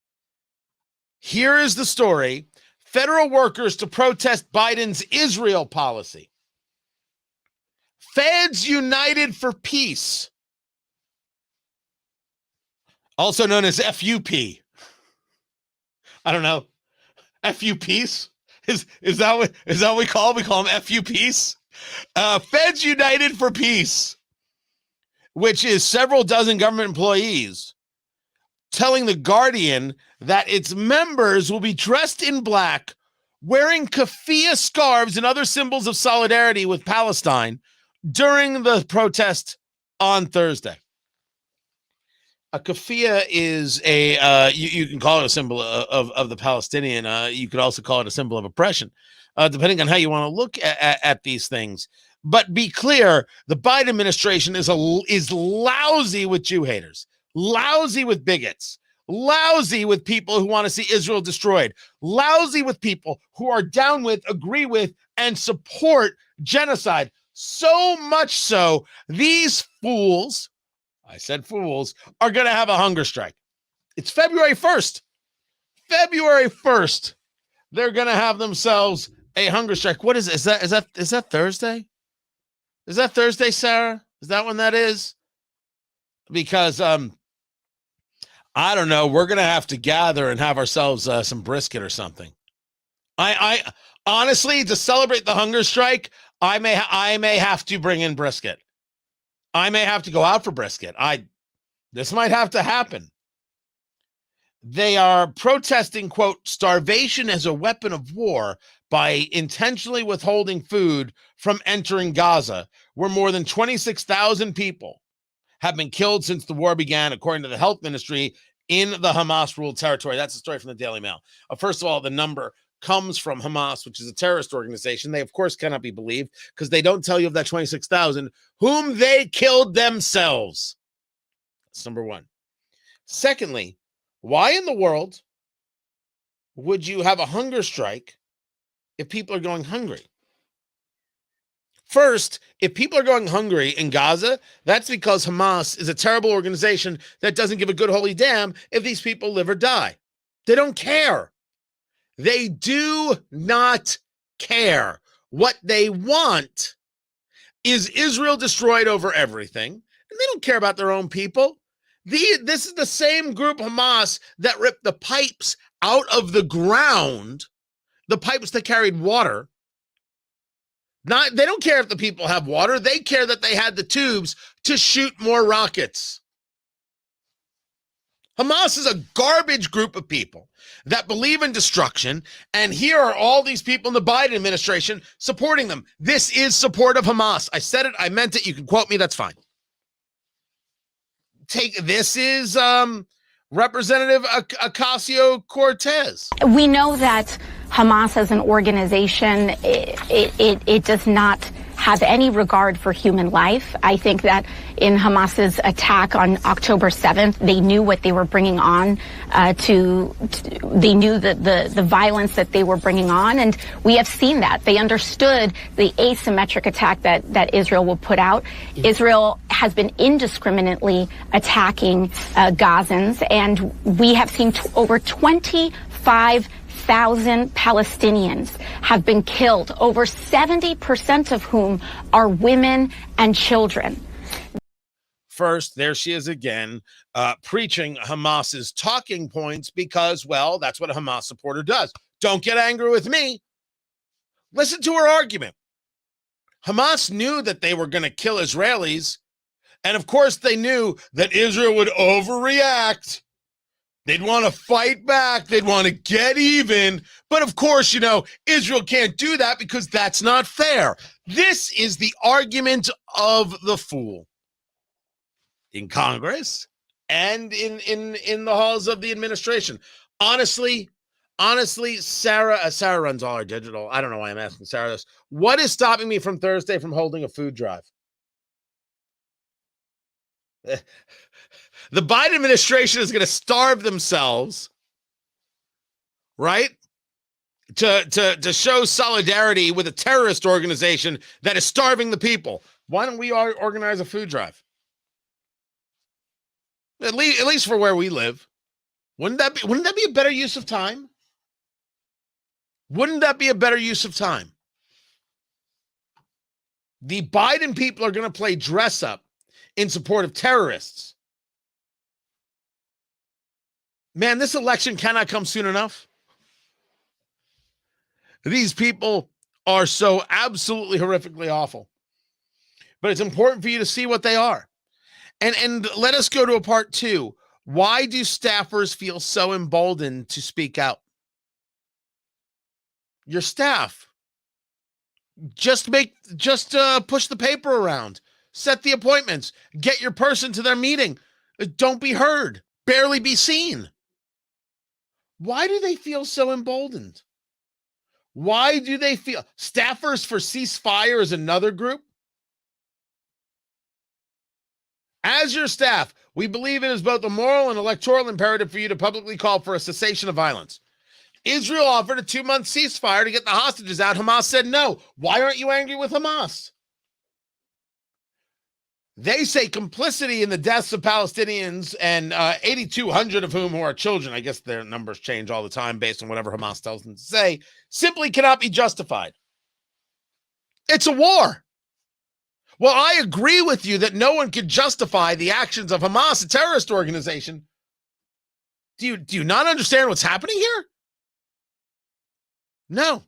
Here is the story. Federal workers to protest Biden's Israel policy. Feds United for Peace, also known as FUP. I don't know. FUPs? Is that what we call them? We call them FUPs? Feds United for Peace, which is several dozen government employees, telling The Guardian that its members will be dressed in black, wearing keffiyeh scarves and other symbols of solidarity with Palestine during the protest on Thursday. A keffiyeh is you can call it a symbol of the Palestinian. You could also call it a symbol of oppression, depending on how you want to look at these things. But be clear, the Biden administration is lousy with Jew haters, lousy with bigots, lousy with people who want to see Israel destroyed, lousy with people who are down with, agree with, and support genocide. So much so, these fools, I said fools, are going to have a hunger strike. It's February 1st. February 1st, they're going to have themselves a hunger strike. What is it? Is that Thursday? Is that Thursday, Sarah? Is that when that is? Because I don't know. We're going to have to gather and have ourselves some brisket or something. I honestly, to celebrate the hunger strike, I may have to bring in brisket. I may have to go out for brisket. This might have to happen. They are protesting, quote, starvation as a weapon of war by intentionally withholding food from entering Gaza, where more than 26,000 people have been killed since the war began, according to the health ministry in the Hamas-ruled territory. That's a story from the Daily Mail. First of all, the number comes from Hamas, which is a terrorist organization. They, of course, cannot be believed because they don't tell you of that 26,000 whom they killed themselves. That's number one. Secondly, why in the world would you have a hunger strike if people are going hungry? First, if people are going hungry in Gaza, that's because Hamas is a terrible organization that doesn't give a good holy damn if these people live or die. They don't care. They do not care. What they want is Israel destroyed over everything, and they don't care about their own people. This is the same group, Hamas, that ripped the pipes out of the ground, the pipes that carried water. They don't care if the people have water. They care that they had the tubes to shoot more rockets. Hamas is a garbage group of people that believe in destruction, and here are all these people in the Biden administration supporting them. This is support of Hamas. I said it. I meant it. You can quote me. That's fine. This is Representative Ocasio-Cortez. We know that Hamas as an organization, it does not have any regard for human life. I think that in Hamas's attack on October 7th, they knew what they were bringing on. They knew the violence that they were bringing on, and we have seen that. They understood the asymmetric attack that Israel will put out. Israel has been indiscriminately attacking Gazans, and we have seen over 25,000 Palestinians have been killed, over 70% of whom are women and children. first, there she is again, preaching Hamas's talking points because, well, that's what a Hamas supporter does. Don't get angry with me. Listen to her argument. Hamas knew that they were going to kill Israelis, and of course they knew that Israel would overreact. They'd want to fight back. They'd want to get even. But of course, Israel can't do that because that's not fair. This is the argument of the fool in Congress and in the halls of the administration. Honestly, Sarah runs all our digital. I don't know why I'm asking Sarah this. What is stopping me from Thursday from holding a food drive? The Biden administration is going to starve themselves, right? To show solidarity with a terrorist organization that is starving the people. Why don't we organize a food drive? At least for where we live. Wouldn't that be a better use of time? Wouldn't that be a better use of time? The Biden people are going to play dress up in support of terrorists. Man, this election cannot come soon enough. These people are so absolutely horrifically awful. But it's important for you to see what they are. And let us go to a part 2. Why do staffers feel so emboldened to speak out? Your staff. Just push the paper around. Set the appointments. Get your person to their meeting. Don't be heard. Barely be seen. Why do they feel so emboldened? Why do they feel? Staffers for ceasefire is another group. As your staff, we believe it is both a moral and electoral imperative for you to publicly call for a cessation of violence. Israel offered a 2-month ceasefire to get the hostages out. Hamas said no. Why aren't you angry with Hamas? They say complicity in the deaths of Palestinians, and 8,200 of whom who are children, I guess their numbers change all the time based on whatever Hamas tells them to say, simply cannot be justified. It's a war. Well, I agree with you that no one can justify the actions of Hamas, a terrorist organization. Do you not understand what's happening here? No,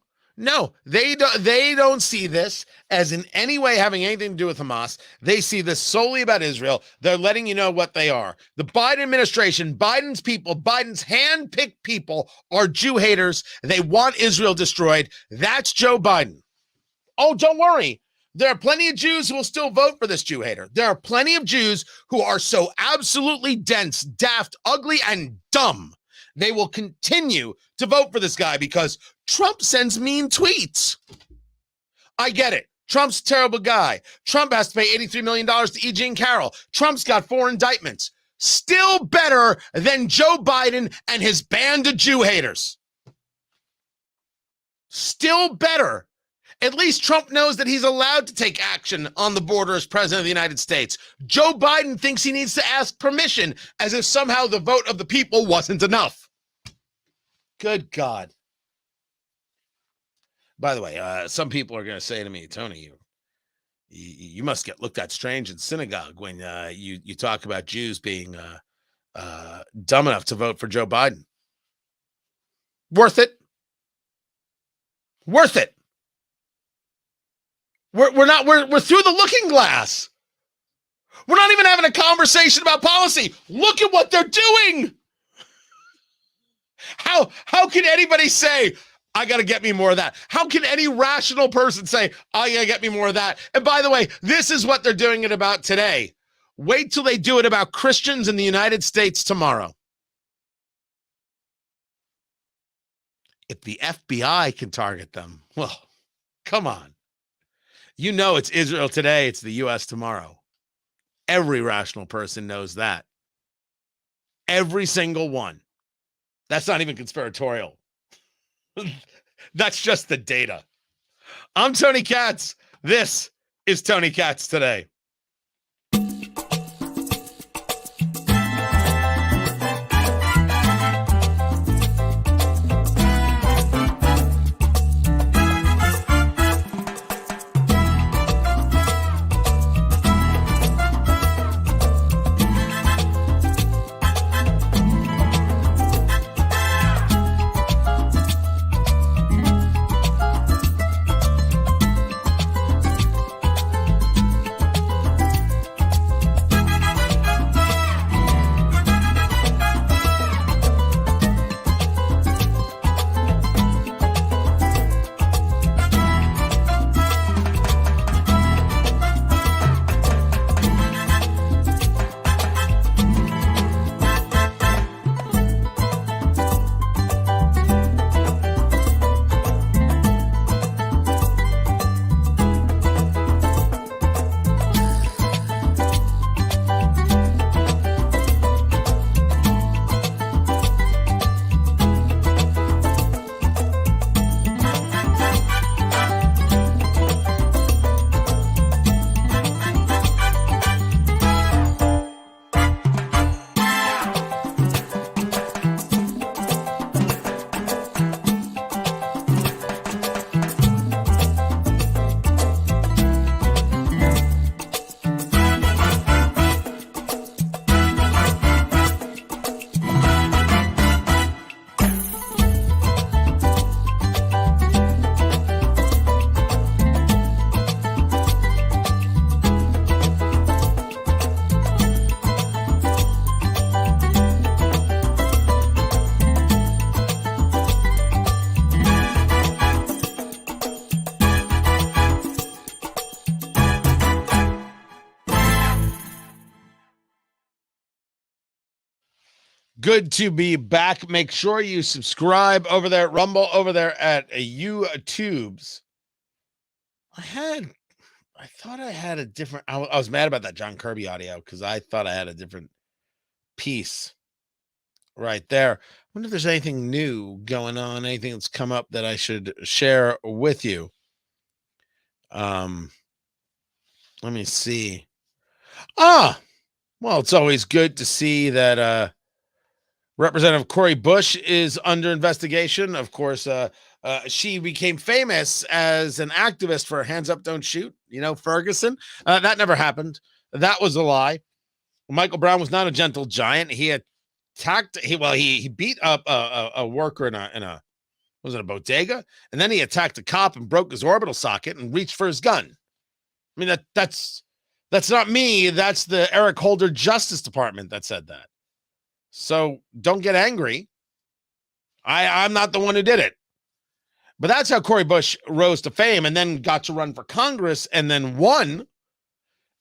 they don't see this as in any way having anything to do with Hamas. They see this solely about Israel. They're letting you know what they are. The Biden administration, Biden's people, Biden's hand-picked people are Jew haters. They want Israel destroyed. That's Joe Biden. Oh, don't worry. There are plenty of Jews who will still vote for this Jew hater. There are plenty of Jews who are so absolutely dense, daft, ugly, and dumb. They will continue to vote for this guy because Trump sends mean tweets. I get it. Trump's a terrible guy. Trump has to pay $83 million to E. Jean Carroll. Trump's got 4 indictments. Still better than Joe Biden and his band of Jew haters. Still better. At least Trump knows that he's allowed to take action on the border as president of the United States. Joe Biden thinks he needs to ask permission as if somehow the vote of the people wasn't enough. Good God. By the way, some people are going to say to me, Tony, you must get looked at strange in synagogue when you talk about Jews being dumb enough to vote for Joe Biden. Worth it. Worth it. We're through the looking glass. We're not even having a conversation about policy. Look at what they're doing. How can anybody say, I got to get me more of that? How can any rational person say, I got to get me more of that? And by the way, this is what they're doing it about today. Wait till they do it about Christians in the United States tomorrow. If the FBI can target them, well, come on. You know it's Israel today, it's the U.S. tomorrow. Every rational person knows that. Every single one. That's not even conspiratorial. That's just the data. I'm Tony Katz. This is Tony Katz Today. Good to be back. Make sure you subscribe over there at Rumble, over there at YouTubes. I thought I had a different, I was mad about that John Kirby audio because I thought I had a different piece right there. I wonder if there's anything new going on, anything that's come up that I should share with you. Let me see. Well, it's always good to see that Representative Cori Bush is under investigation. Of course, she became famous as an activist for Hands Up, Don't Shoot, Ferguson. That never happened. That was a lie. Michael Brown was not a gentle giant. He attacked, he beat up a worker in a was it a bodega? And then he attacked a cop and broke his orbital socket and reached for his gun. I mean, that's not me. That's the Eric Holder Justice Department that said that. So don't get angry. I'm not the one who did it. But that's how Cori Bush rose to fame and then got to run for Congress and then won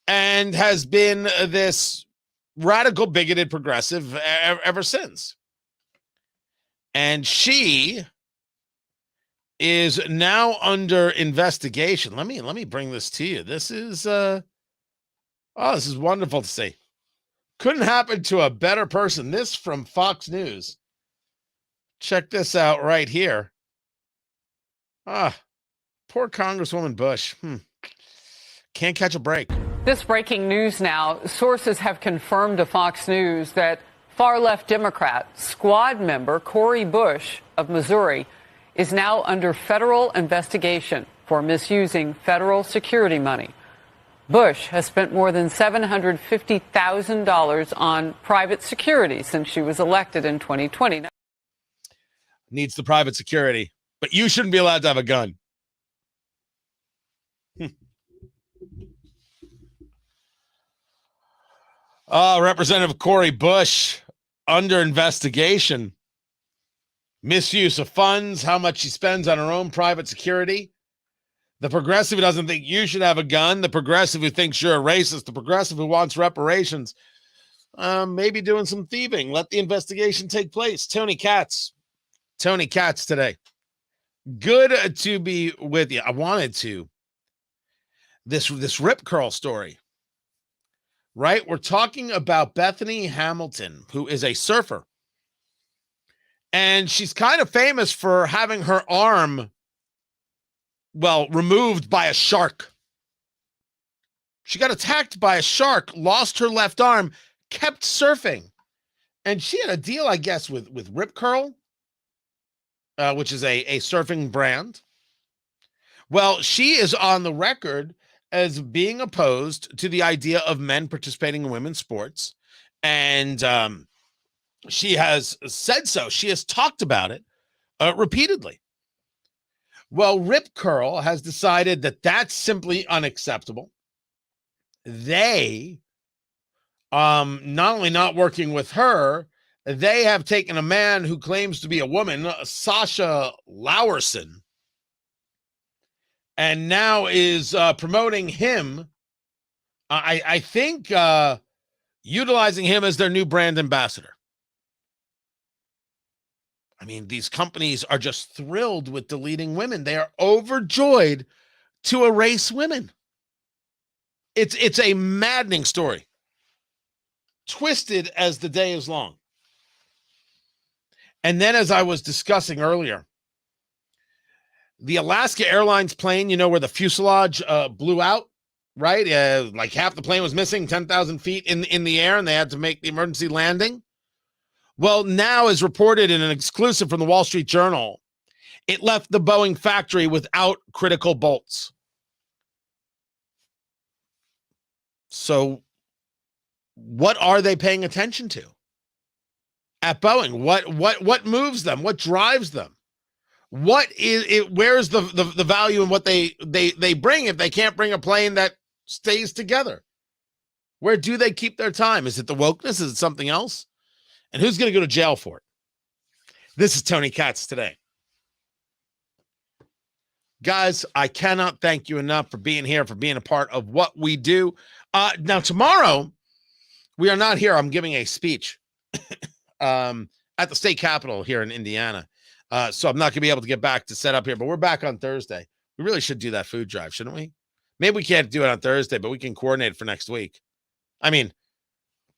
and has been this radical, bigoted progressive ever since. And she is now under investigation. Let me bring this to you. This is this is wonderful to see. Couldn't happen to a better person. This from Fox News. Check this out right here. Poor Congresswoman Bush. Can't catch a break. This breaking news now. Sources have confirmed to Fox News that far-left Democrat squad member Cori Bush of Missouri is now under federal investigation for misusing federal security money. Bush has spent more than $750,000 on private security since she was elected in 2020. Needs the private security, but you shouldn't be allowed to have a gun. Representative Cori Bush under investigation. Misuse of funds, how much she spends on her own private security. The progressive who doesn't think you should have a gun. The progressive who thinks you're a racist. The progressive who wants reparations. Maybe doing some thieving. Let the investigation take place. Tony Katz today. Good to be with you. I wanted to. This rip curl story. Right? We're talking about Bethany Hamilton, who is a surfer. And she's kind of famous for having her arm, removed by a shark. She got attacked by a shark, lost her left arm, kept surfing. And she had a deal, I guess, with Rip Curl, which is a surfing brand. Well, she is on the record as being opposed to the idea of men participating in women's sports. And she has said so. She has talked about it repeatedly. Well, Rip Curl has decided that that's simply unacceptable. They, not only not working with her, they have taken a man who claims to be a woman, Sasha Lowerson, and now is promoting him. I think utilizing him as their new brand ambassador. I mean, these companies are just thrilled with deleting women. They are overjoyed to erase women. It's a maddening story. Twisted as the day is long. And then, as I was discussing earlier, the Alaska Airlines plane, where the fuselage blew out, right? Like half the plane was missing, 10,000 feet in the air, and they had to make the emergency landing. Well, now, as reported in an exclusive from the Wall Street Journal, it left the Boeing factory without critical bolts. So what are they paying attention to at Boeing? What moves them? What drives them? What is it? Where's the value in what they bring if they can't bring a plane that stays together? Where do they keep their time? Is it the wokeness? Is it something else? And who's going to go to jail for it? This is Tony Katz today. Guys, I cannot thank you enough for being here, for being a part of what we do. Now, tomorrow, we are not here. I'm giving a speech. at the state capitol here in Indiana. So I'm not going to be able to get back to set up here, but we're back on Thursday. We really should do that food drive, shouldn't we? Maybe we can't do it on Thursday, but we can coordinate for next week. I mean,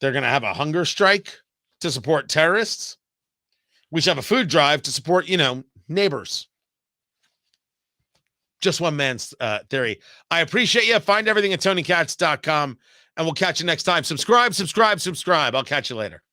they're going to have a hunger strike to support terrorists. We should have a food drive to support, neighbors. Just one man's theory. I appreciate you. Find everything at TonyKatz.com, and we'll catch you next time. Subscribe. I'll catch you later.